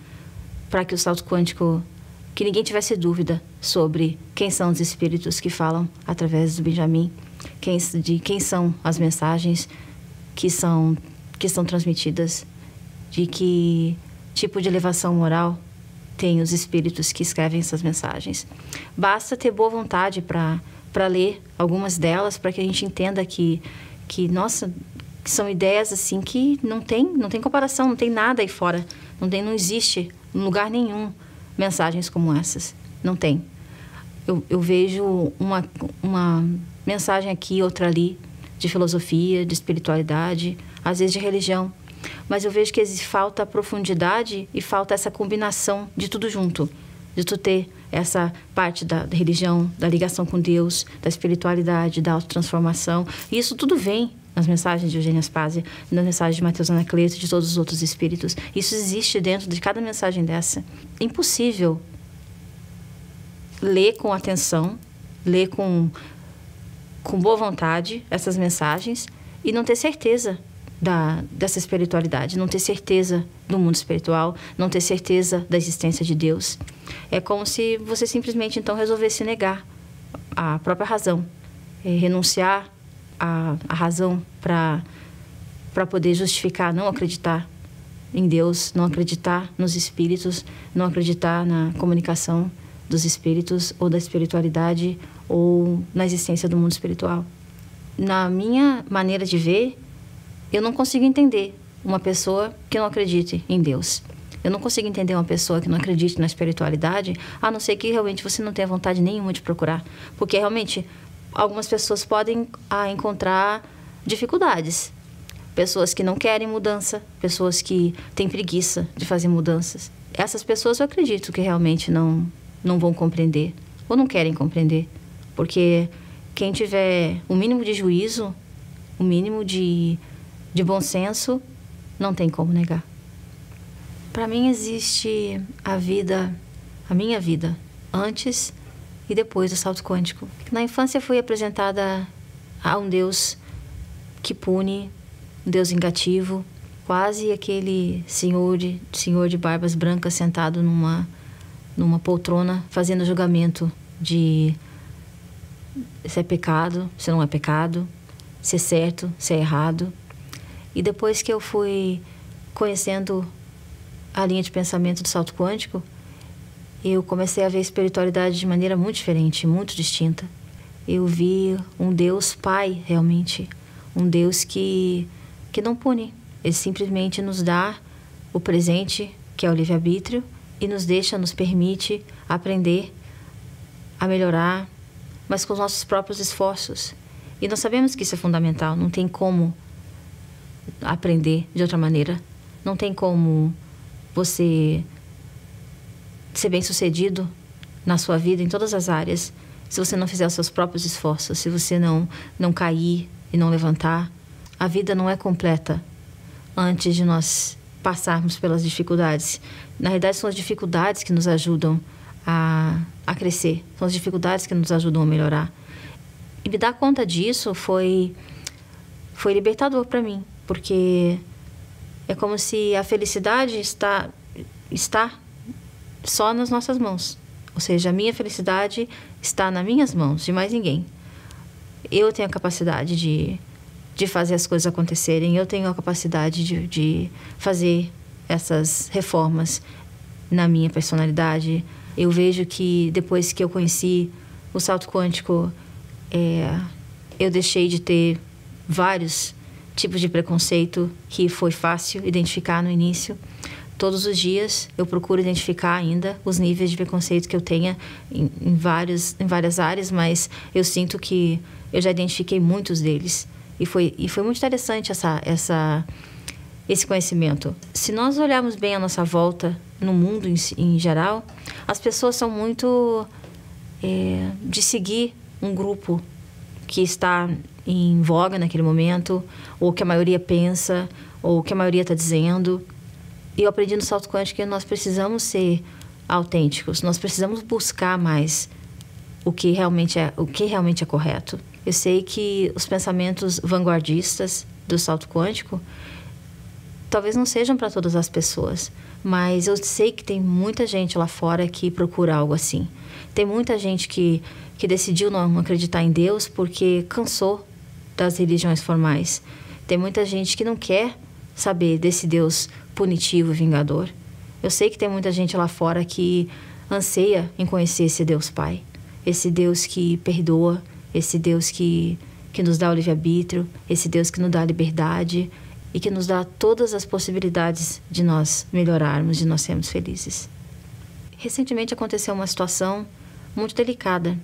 Speaker 1: que o salto quântico, que ninguém tivesse dúvida sobre quem são os espíritos que falam através do Benjamin, de quem são as mensagens que são transmitidas, de que tipo de elevação moral tem os espíritos que escrevem essas mensagens. Basta ter boa vontade para ler algumas delas, para que a gente entenda que nossa, que são ideias assim que não tem comparação, não tem nada aí fora, não existe em lugar nenhum mensagens como essas, não tem. Eu vejo uma mensagem aqui, outra ali, de filosofia, de espiritualidade, às vezes de religião, mas eu vejo que falta profundidade e falta essa combinação de tudo junto, de tu ter essa parte da religião, da ligação com Deus, da espiritualidade, da autotransformação. E isso tudo vem nas mensagens de Eugênia Spazia, nas mensagens de Mateus Anacleto e de todos os outros espíritos. Isso existe dentro de cada mensagem dessa. É impossível ler com atenção, ler com boa vontade essas mensagens e não ter certeza dessa espiritualidade, não ter certeza do mundo espiritual, não ter certeza da existência de Deus. É como se você simplesmente, então, resolvesse negar a própria razão, renunciar à razão para poder justificar, não acreditar em Deus, não acreditar nos espíritos, não acreditar na comunicação dos espíritos ou da espiritualidade ou na existência do mundo espiritual. Na minha maneira de ver, eu não consigo entender uma pessoa que não acredite em Deus. Eu não consigo entender uma pessoa que não acredite na espiritualidade, a não ser que realmente você não tenha vontade nenhuma de procurar. Porque realmente algumas pessoas podem encontrar dificuldades. Pessoas que não querem mudança, pessoas que têm preguiça de fazer mudanças. Essas pessoas eu acredito que realmente não vão compreender, ou não querem compreender, Porque quem tiver o mínimo de juízo, o mínimo de bom senso, não tem como negar. Para mim existe a minha vida, antes e depois do salto quântico. Na infância fui apresentada a um Deus que pune, um Deus vingativo, quase aquele senhor de barbas brancas sentado numa poltrona, fazendo julgamento de se é pecado, se não é pecado, se é certo, se é errado. E depois que eu fui conhecendo a linha de pensamento do salto quântico, eu comecei a ver a espiritualidade de maneira muito diferente, muito distinta. Eu vi um Deus Pai, realmente. Um Deus que não pune. Ele simplesmente nos dá o presente, que é o livre-arbítrio, e nos permite aprender a melhorar, mas com os nossos próprios esforços. E nós sabemos que isso é fundamental. Não tem como aprender de outra maneira. Não tem como você ser bem-sucedido na sua vida, em todas as áreas, se você não fizer os seus próprios esforços, se você não cair e não levantar. A vida não é completa antes de nós passarmos pelas dificuldades. Na realidade, são as dificuldades que nos ajudam a crescer. São as dificuldades que nos ajudam a melhorar. E me dar conta disso foi libertador para mim, porque é como se a felicidade está só nas nossas mãos. Ou seja, a minha felicidade está nas minhas mãos, de mais ninguém. Eu tenho a capacidade de fazer as coisas acontecerem. Eu tenho a capacidade de fazer essas reformas na minha personalidade. Eu vejo que depois que eu conheci o salto quântico, eu deixei de ter vários tipos de preconceito que foi fácil identificar no início. Todos os dias eu procuro identificar ainda os níveis de preconceito que eu tenha em várias áreas, mas eu sinto que eu já identifiquei muitos deles. E foi muito interessante esse conhecimento. Se nós olharmos bem a nossa volta, no mundo em geral, as pessoas são muito de seguir um grupo que está em voga naquele momento, ou que a maioria pensa, ou que a maioria está dizendo. E eu aprendi no salto quântico que nós precisamos ser autênticos, nós precisamos buscar mais o que realmente é correto. Eu sei que os pensamentos vanguardistas do salto quântico talvez não sejam para todas as pessoas, mas eu sei que tem muita gente lá fora que procura algo assim. Tem muita gente que decidiu não acreditar em Deus porque cansou das religiões formais. Tem muita gente que não quer saber desse Deus punitivo e vingador. Eu sei que tem muita gente lá fora que anseia em conhecer esse Deus Pai, esse Deus que perdoa, esse Deus que nos dá o livre-arbítrio, esse Deus que nos dá a liberdade e que nos dá todas as possibilidades de nós melhorarmos, de nós sermos felizes. Recentemente aconteceu uma situação muito delicada,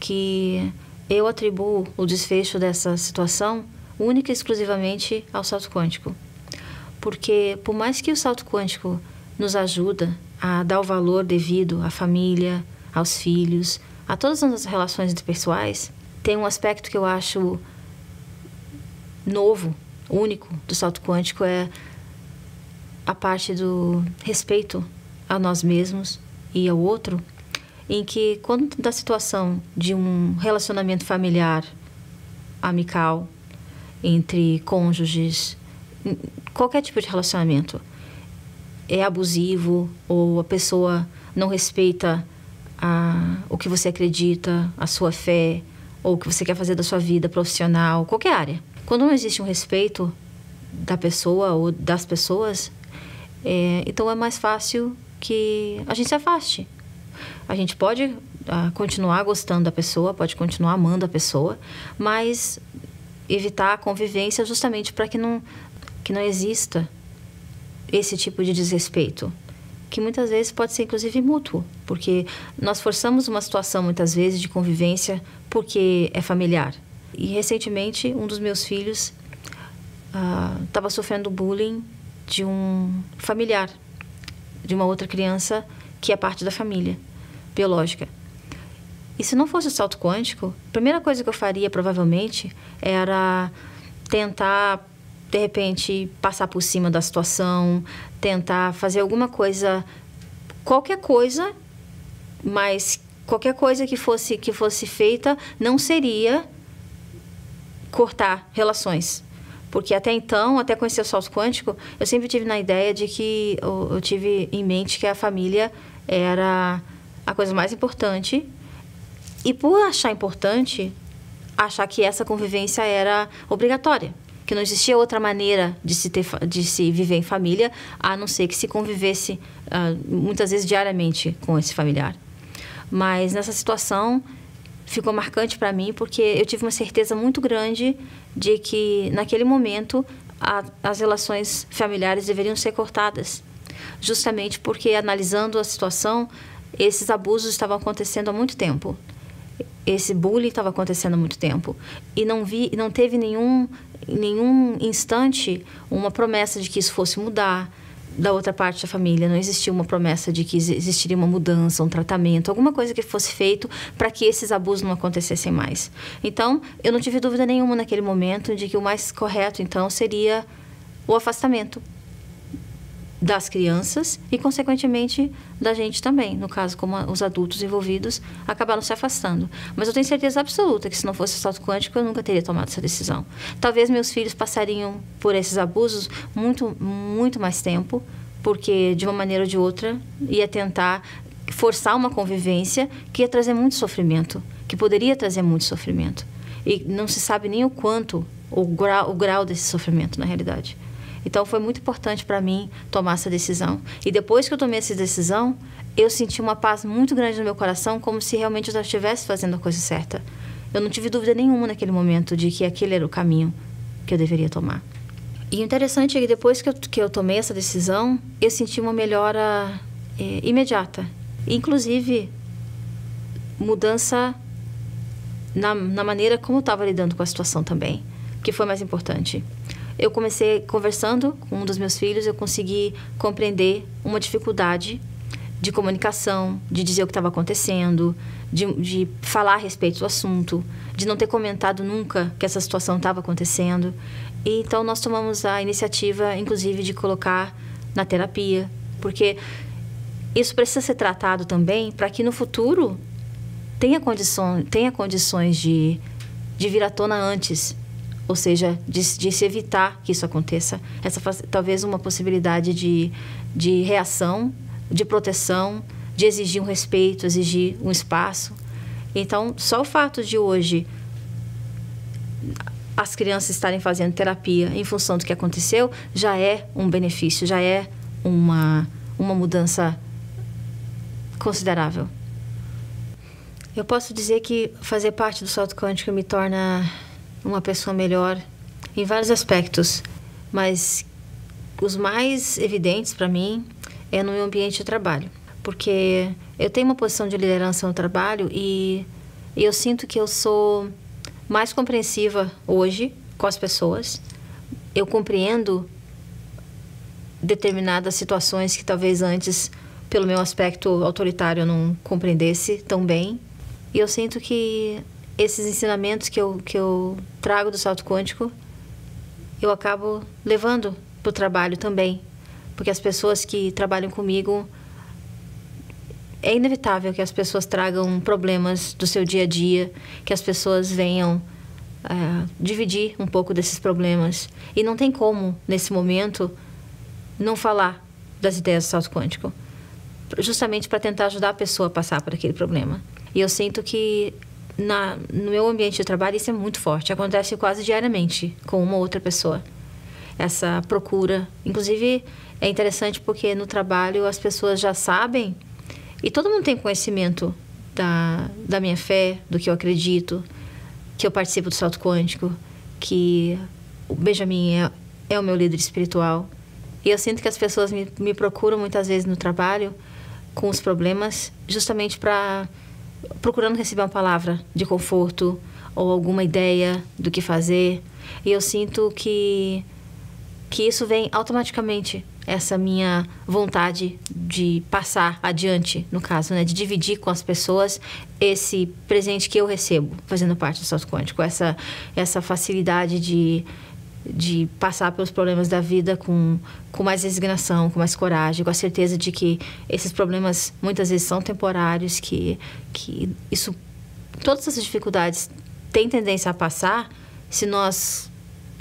Speaker 1: que eu atribuo o desfecho dessa situação única e exclusivamente ao salto quântico. Porque, por mais que o salto quântico nos ajuda a dar o valor devido à família, aos filhos, a todas as relações interpessoais, tem um aspecto que eu acho novo, único do salto quântico, é a parte do respeito a nós mesmos e ao outro, em que, quando da situação de um relacionamento familiar, amical, entre cônjuges, qualquer tipo de relacionamento é abusivo, ou a pessoa não respeita o que você acredita, a sua fé, ou o que você quer fazer da sua vida profissional, qualquer área. Quando não existe um respeito da pessoa ou das pessoas, então é mais fácil que a gente se afaste. A gente pode continuar gostando da pessoa, pode continuar amando a pessoa, mas evitar a convivência justamente para que não exista esse tipo de desrespeito, que muitas vezes pode ser inclusive mútuo, porque nós forçamos uma situação muitas vezes de convivência porque é familiar. E recentemente um dos meus filhos estava sofrendo bullying de um familiar, de uma outra criança que é parte da família biológica. E se não fosse o salto quântico, a primeira coisa que eu faria, provavelmente, era tentar, de repente, passar por cima da situação, tentar fazer alguma coisa, qualquer coisa, mas qualquer coisa que fosse feita não seria cortar relações. Porque até então, até conhecer o salto quântico, eu sempre tive na ideia de que, eu tive em mente que a família era a coisa mais importante. E por achar importante, achar que essa convivência era obrigatória. Que não existia outra maneira de se viver em família, a não ser que se convivesse, muitas vezes diariamente, com esse familiar. Mas nessa situação ficou marcante para mim porque eu tive uma certeza muito grande de que naquele momento as relações familiares deveriam ser cortadas, justamente porque, analisando a situação, esses abusos estavam acontecendo há muito tempo, esse bullying estava acontecendo há muito tempo, e não teve nenhum instante uma promessa de que isso fosse mudar. Da outra parte da família, não existia uma promessa de que existiria uma mudança, um tratamento, alguma coisa que fosse feito para que esses abusos não acontecessem mais. Então, eu não tive dúvida nenhuma naquele momento de que o mais correto, então, seria o afastamento das crianças e, consequentemente, da gente também. No caso, como os adultos envolvidos acabaram se afastando. Mas eu tenho certeza absoluta que, se não fosse o salto quântico, eu nunca teria tomado essa decisão. Talvez meus filhos passariam por esses abusos muito, muito mais tempo, porque, de uma maneira ou de outra, ia tentar forçar uma convivência que ia trazer muito sofrimento, que poderia trazer muito sofrimento. E não se sabe nem o quanto, o grau desse sofrimento, na realidade. Então, foi muito importante para mim tomar essa decisão. E depois que eu tomei essa decisão, eu senti uma paz muito grande no meu coração, como se realmente eu já estivesse fazendo a coisa certa. Eu não tive dúvida nenhuma naquele momento de que aquele era o caminho que eu deveria tomar. E o interessante é que depois que eu tomei essa decisão, eu senti uma melhora imediata. Inclusive, mudança na maneira como eu estava lidando com a situação também, que foi mais importante. Eu comecei conversando com um dos meus filhos, eu consegui compreender uma dificuldade de comunicação, de dizer o que estava acontecendo, de falar a respeito do assunto, de não ter comentado nunca que essa situação estava acontecendo. E então nós tomamos a iniciativa, inclusive, de colocar na terapia, porque isso precisa ser tratado também para que no futuro tenha condições de vir à tona antes. Ou seja, de se evitar que isso aconteça. Essa talvez uma possibilidade de reação, de proteção, de exigir um respeito, exigir um espaço. Então, só o fato de hoje as crianças estarem fazendo terapia em função do que aconteceu já é um benefício, já é uma mudança considerável. Eu posso dizer que fazer parte do salto quântico me torna uma pessoa melhor em vários aspectos, mas os mais evidentes para mim é no meu ambiente de trabalho, porque eu tenho uma posição de liderança no trabalho e eu sinto que eu sou mais compreensiva hoje com as pessoas. Eu compreendo determinadas situações que talvez antes, pelo meu aspecto autoritário, eu não compreendesse tão bem. E eu sinto que esses ensinamentos que eu trago do salto quântico, eu acabo levando para o trabalho também. Porque as pessoas que trabalham comigo, é inevitável que as pessoas tragam problemas do seu dia a dia, que as pessoas venham dividir um pouco desses problemas. E não tem como, nesse momento, não falar das ideias do salto quântico, justamente para tentar ajudar a pessoa a passar por aquele problema. E eu sinto que no meu ambiente de trabalho isso é muito forte, acontece quase diariamente com uma outra pessoa, essa procura. Inclusive é interessante porque no trabalho as pessoas já sabem e todo mundo tem conhecimento da minha fé, do que eu acredito, que eu participo do salto quântico, que o Benjamin é o meu líder espiritual. E eu sinto que as pessoas me procuram muitas vezes no trabalho com os problemas, justamente procurando receber uma palavra de conforto ou alguma ideia do que fazer. E eu sinto que isso vem automaticamente essa minha vontade de passar adiante, no caso, né, de dividir com as pessoas esse presente que eu recebo, fazendo parte do salto quântico, essa facilidade de passar pelos problemas da vida com mais resignação, com mais coragem, com a certeza de que esses problemas muitas vezes são temporários, que isso, todas essas dificuldades têm tendência a passar se nós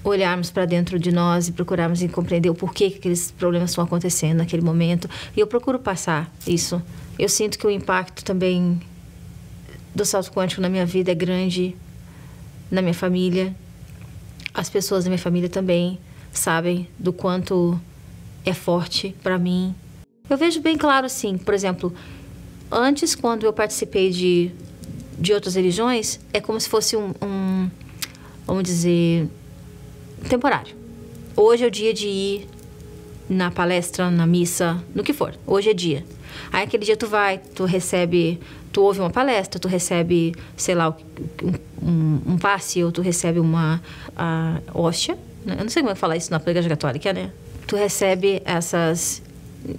Speaker 1: olharmos para dentro de nós e procurarmos compreender o porquê que aqueles problemas estão acontecendo naquele momento. E eu procuro passar isso. Eu sinto que o impacto também do salto quântico na minha vida é grande, na minha família. As pessoas da minha família também sabem do quanto é forte para mim. Eu vejo bem claro, assim, por exemplo, antes, quando eu participei de outras religiões, é como se fosse vamos dizer, temporário. Hoje é o dia de ir na palestra, na missa, no que for. Hoje é dia. Aí aquele dia tu vai, tu ouve uma palestra, tu recebe, sei lá, um passe, ou tu recebe uma hóstia. Né? Eu não sei como é que falar isso na igreja católica, né? Tu recebe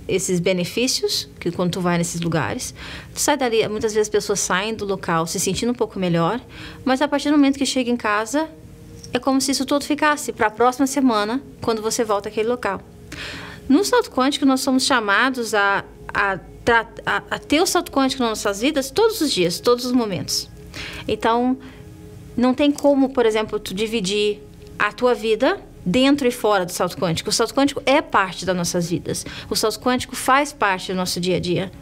Speaker 1: esses benefícios, que quando tu vai nesses lugares, tu sai dali, muitas vezes as pessoas saem do local se sentindo um pouco melhor, mas a partir do momento que chega em casa, é como se isso tudo ficasse para a próxima semana, quando você volta àquele local. No salto quântico, nós somos chamados a ter o salto quântico nas nossas vidas todos os dias, todos os momentos. Então, não tem como, por exemplo, tu dividir a tua vida dentro e fora do salto quântico. O salto quântico é parte das nossas vidas. O salto quântico faz parte do nosso dia a dia.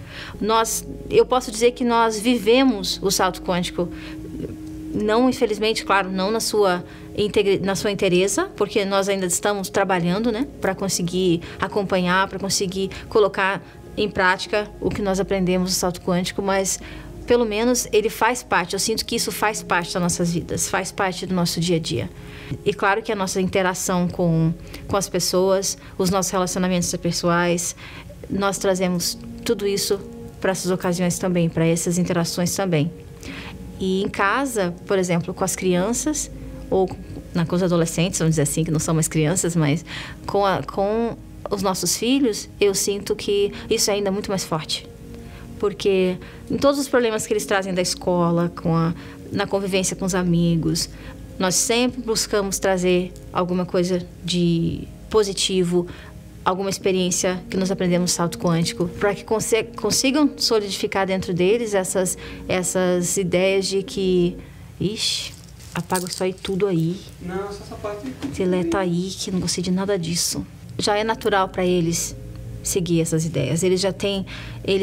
Speaker 1: Eu posso dizer que nós vivemos o salto quântico, não, infelizmente, claro, não na sua inteireza, porque nós ainda estamos trabalhando, né, para conseguir acompanhar, para conseguir colocar em prática o que nós aprendemos no salto quântico, mas pelo menos ele faz parte. Eu sinto que isso faz parte das nossas vidas, faz parte do nosso dia a dia. E claro que a nossa interação com as pessoas, os nossos relacionamentos pessoais, nós trazemos tudo isso para essas ocasiões também, para essas interações também. E em casa, por exemplo, com as crianças, ou com os adolescentes, vamos dizer assim, que não são mais crianças, mas com os nossos filhos, eu sinto que isso é ainda muito mais forte. Porque em todos os problemas que eles trazem da escola, na convivência com os amigos, nós sempre buscamos trazer alguma coisa de positivo, alguma experiência que nós aprendemos no salto quântico, para que consigam solidificar dentro deles essas ideias de que, apaga isso aí tudo aí.
Speaker 6: Não, só essa parte.
Speaker 1: Deleta aí, que não gostei de nada disso. Já é natural para eles seguir essas ideias. Eles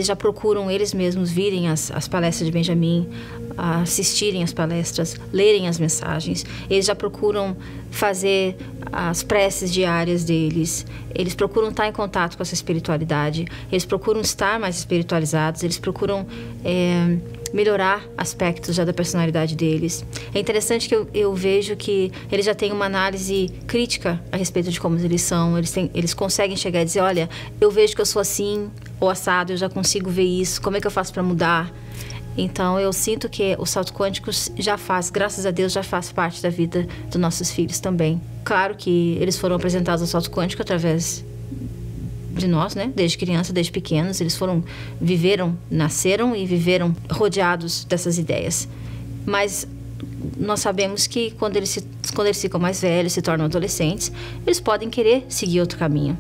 Speaker 1: já procuram eles mesmos virem às palestras de Benjamin, assistirem às palestras, lerem as mensagens. Eles já procuram fazer as preces diárias deles. Eles procuram estar em contato com essa espiritualidade. Eles procuram estar mais espiritualizados. Eles procuram melhorar aspectos já da personalidade deles. É interessante que eu vejo que eles já têm uma análise crítica a respeito de como eles são. Eles conseguem chegar e dizer, olha, eu vejo que eu sou assim, ou assado, eu já consigo ver isso, como é que eu faço para mudar? Então, eu sinto que o salto quântico graças a Deus, já faz parte da vida dos nossos filhos também. Claro que eles foram apresentados ao salto quântico através de nós, né? Desde criança, desde pequenos, eles nasceram e viveram rodeados dessas ideias. Mas nós sabemos que quando eles ficam mais velhos, se tornam adolescentes, eles podem querer seguir outro caminho.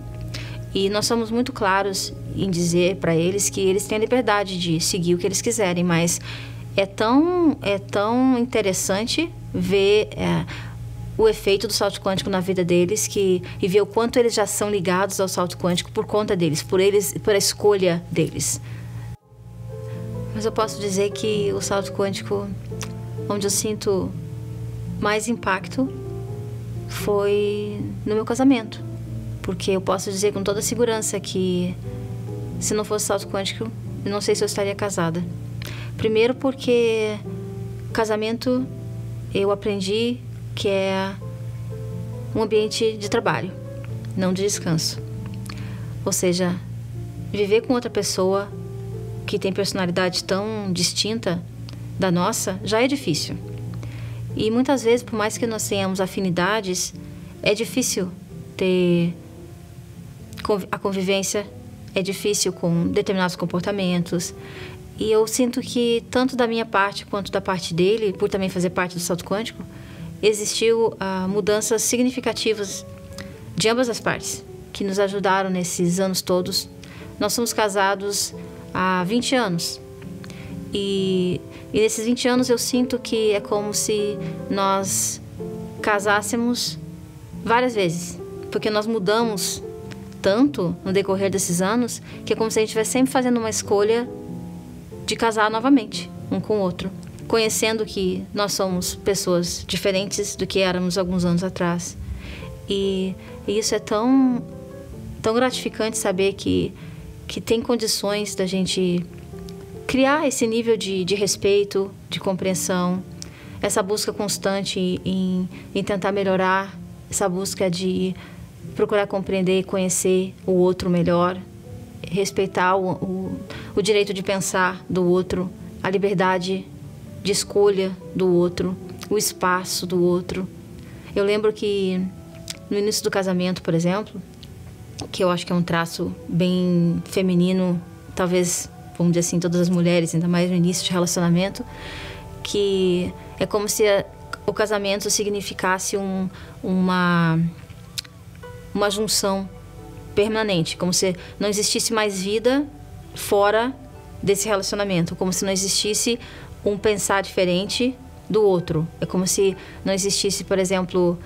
Speaker 1: E nós somos muito claros em dizer para eles que eles têm a liberdade de seguir o que eles quiserem, mas é tão interessante ver o efeito do salto quântico na vida deles e ver o quanto eles já são ligados ao salto quântico por conta deles, por a escolha deles. Mas eu posso dizer que o salto quântico, onde eu sinto mais impacto, foi no meu casamento. Porque eu posso dizer com toda segurança que se não fosse salto quântico, eu não sei se eu estaria casada. Primeiro porque casamento eu aprendi que é um ambiente de trabalho, não de descanso. Ou seja, viver com outra pessoa que tem personalidade tão distinta da nossa já é difícil. E muitas vezes, por mais que nós tenhamos afinidades, é difícil ter a convivência é difícil com determinados comportamentos. E eu sinto que, tanto da minha parte quanto da parte dele, por também fazer parte do salto quântico, existiu mudanças significativas de ambas as partes, que nos ajudaram nesses anos todos. Nós somos casados há 20 anos. E nesses 20 anos eu sinto que é como se nós casássemos várias vezes. Porque nós mudamos tanto no decorrer desses anos, que é como se a gente estivesse sempre fazendo uma escolha de casar novamente, um com o outro. Conhecendo que nós somos pessoas diferentes do que éramos alguns anos atrás. E isso é tão gratificante saber que tem condições da gente criar esse nível de respeito, de compreensão, essa busca constante em tentar melhorar, essa busca de procurar compreender e conhecer o outro melhor, respeitar o direito de pensar do outro, a liberdade de escolha do outro, o espaço do outro. Eu lembro que no início do casamento, por exemplo, que eu acho que é um traço bem feminino, talvez, vamos dizer assim, todas as mulheres, ainda mais no início de relacionamento, que é como se o casamento significasse uma junção permanente, como se não existisse mais vida fora desse relacionamento, como se não existisse um pensar diferente do outro. É como se não existisse, por exemplo,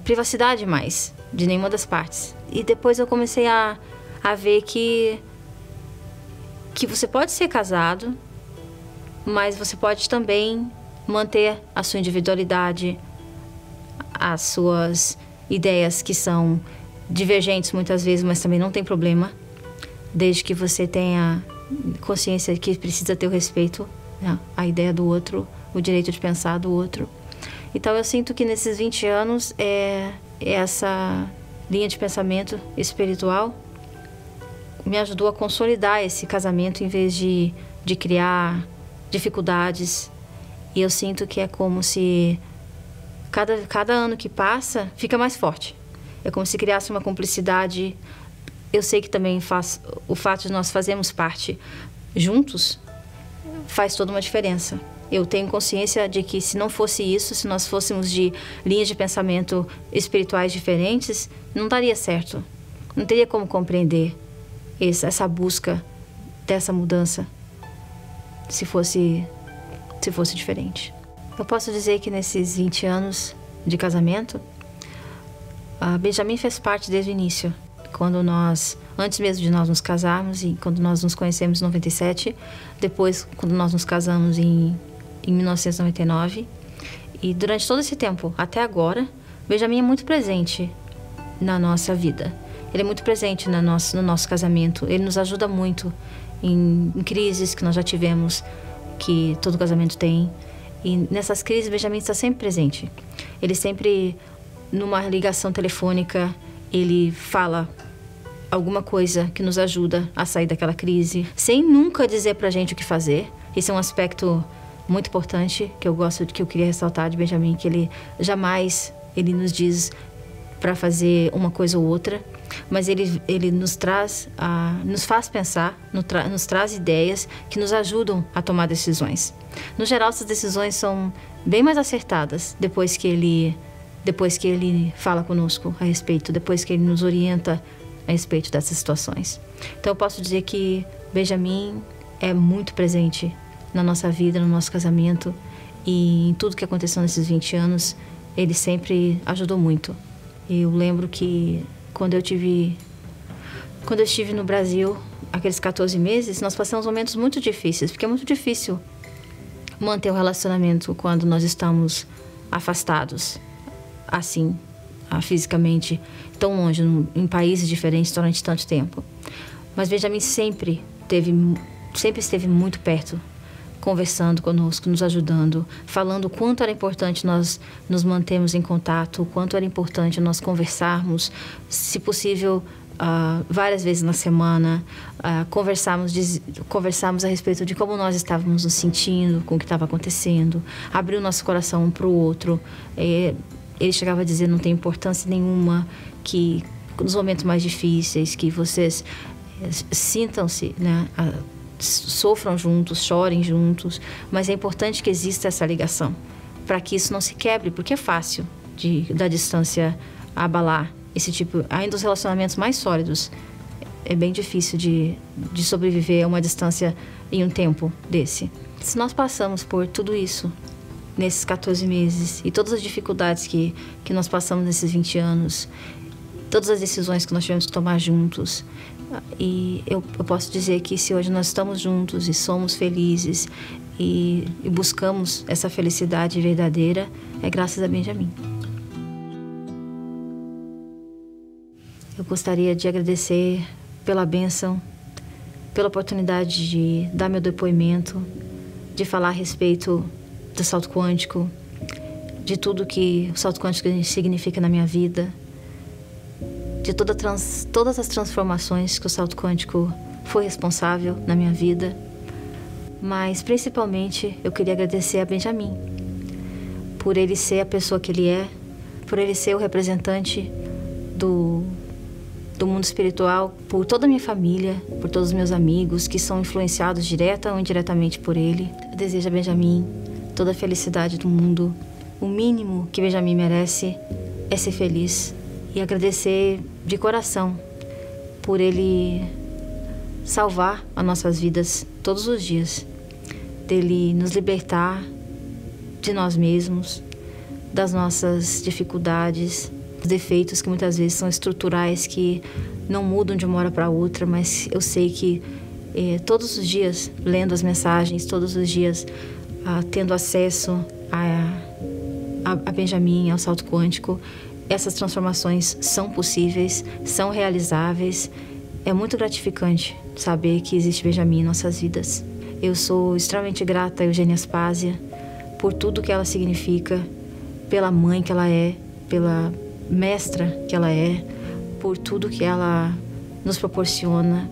Speaker 1: privacidade mais de nenhuma das partes. E depois eu comecei a ver que você pode ser casado, mas você pode também manter a sua individualidade, as suas ideias que são divergentes muitas vezes, mas também não tem problema, desde que você tenha consciência de que precisa ter o respeito, né, à ideia do outro, o direito de pensar do outro. Então eu sinto que nesses 20 anos essa linha de pensamento espiritual me ajudou a consolidar esse casamento em vez de criar dificuldades. E eu sinto que é como se cada ano que passa fica mais forte. É como se criasse uma cumplicidade. Eu sei que também o fato de nós fazermos parte juntos faz toda uma diferença. Eu tenho consciência de que se não fosse isso, se nós fôssemos de linhas de pensamento espirituais diferentes, não daria certo. Não teria como compreender essa busca dessa mudança se fosse diferente. Eu posso dizer que nesses 20 anos de casamento, a Benjamin fez parte desde o início. Antes mesmo de nós nos casarmos, e quando nós nos conhecemos em 97, depois quando nós nos casamos em 1999. E durante todo esse tempo, até agora, Benjamin é muito presente na nossa vida. Ele é muito presente no nosso casamento. Ele nos ajuda muito em crises que nós já tivemos, que todo casamento tem. E nessas crises, Benjamin está sempre presente. Ele sempre, numa ligação telefônica, ele fala alguma coisa que nos ajuda a sair daquela crise, sem nunca dizer pra gente o que fazer. Esse é um aspecto muito importante que eu queria ressaltar de Benjamin, que ele jamais nos diz para fazer uma coisa ou outra, mas ele nos faz pensar, nos traz ideias que nos ajudam a tomar decisões. No geral, essas decisões são bem mais acertadas depois que ele fala conosco a respeito, depois que ele nos orienta a respeito dessas situações. Então eu posso dizer que Benjamin é muito presente na nossa vida, no nosso casamento, e em tudo que aconteceu nesses 20 anos, ele sempre ajudou muito. Eu lembro que quando eu estive no Brasil, aqueles 14 meses, nós passamos momentos muito difíceis, porque é muito difícil manter o relacionamento quando nós estamos afastados, assim, fisicamente, tão longe, em países diferentes durante tanto tempo. Mas Benjamin sempre esteve muito perto, conversando conosco, nos ajudando, falando o quanto era importante nós nos mantermos em contato, o quanto era importante nós conversarmos, se possível, várias vezes na semana, conversarmos a respeito de como nós estávamos nos sentindo, com o que estava acontecendo, abrir o nosso coração um para o outro. Ele chegava a dizer, não tem importância nenhuma que nos momentos mais difíceis, que vocês sintam-se, né, sofram juntos, chorem juntos, mas é importante que exista essa ligação, para que isso não se quebre, porque é fácil da distância abalar esse tipo, ainda os relacionamentos mais sólidos, é bem difícil de sobreviver a uma distância em um tempo desse. Se nós passamos por tudo isso nesses 14 meses e todas as dificuldades que nós passamos nesses 20 anos, todas as decisões que nós tivemos que tomar juntos, e eu posso dizer que se hoje nós estamos juntos e somos felizes e buscamos essa felicidade verdadeira, é graças a Benjamin. Eu gostaria de agradecer pela bênção, pela oportunidade de dar meu depoimento, de falar a respeito do salto quântico, de tudo que o salto quântico significa na minha vida, de todas as transformações que o salto quântico foi responsável na minha vida. Mas, principalmente, eu queria agradecer a Benjamin, por ele ser a pessoa que ele é, por ele ser o representante do mundo espiritual, por toda a minha família, por todos os meus amigos que são influenciados direta ou indiretamente por ele. Eu desejo a Benjamin toda a felicidade do mundo. O mínimo que Benjamin merece é ser feliz. E agradecer de coração por ele salvar as nossas vidas todos os dias, dele nos libertar de nós mesmos, das nossas dificuldades, dos defeitos que muitas vezes são estruturais, que não mudam de uma hora para outra, mas eu sei que todos os dias, lendo as mensagens, todos os dias tendo acesso a Benjamin, ao salto quântico, essas transformações são possíveis, são realizáveis. É muito gratificante saber que existe Benjamin em nossas vidas. Eu sou extremamente grata a Eugênia Aspásia por tudo que ela significa, pela mãe que ela é, pela mestra que ela é, por tudo que ela nos proporciona,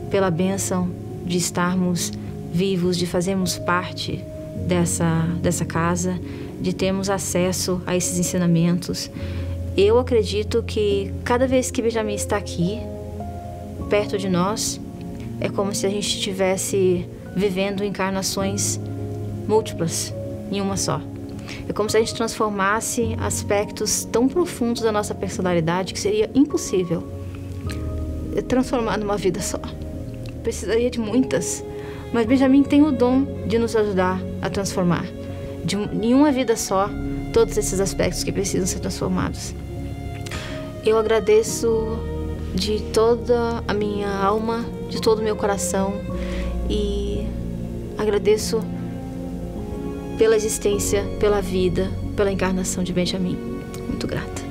Speaker 1: pela bênção de estarmos vivos, de fazermos parte dessa casa, de termos acesso a esses ensinamentos. Eu acredito que cada vez que Benjamin está aqui, perto de nós, é como se a gente estivesse vivendo encarnações múltiplas em uma só. É como se a gente transformasse aspectos tão profundos da nossa personalidade que seria impossível transformar numa vida só. Precisaria de muitas, mas Benjamin tem o dom de nos ajudar a transformar em uma vida só todos esses aspectos que precisam ser transformados. Eu agradeço de toda a minha alma, de todo o meu coração, e agradeço pela existência, pela vida, pela encarnação de Benjamin. Muito grata.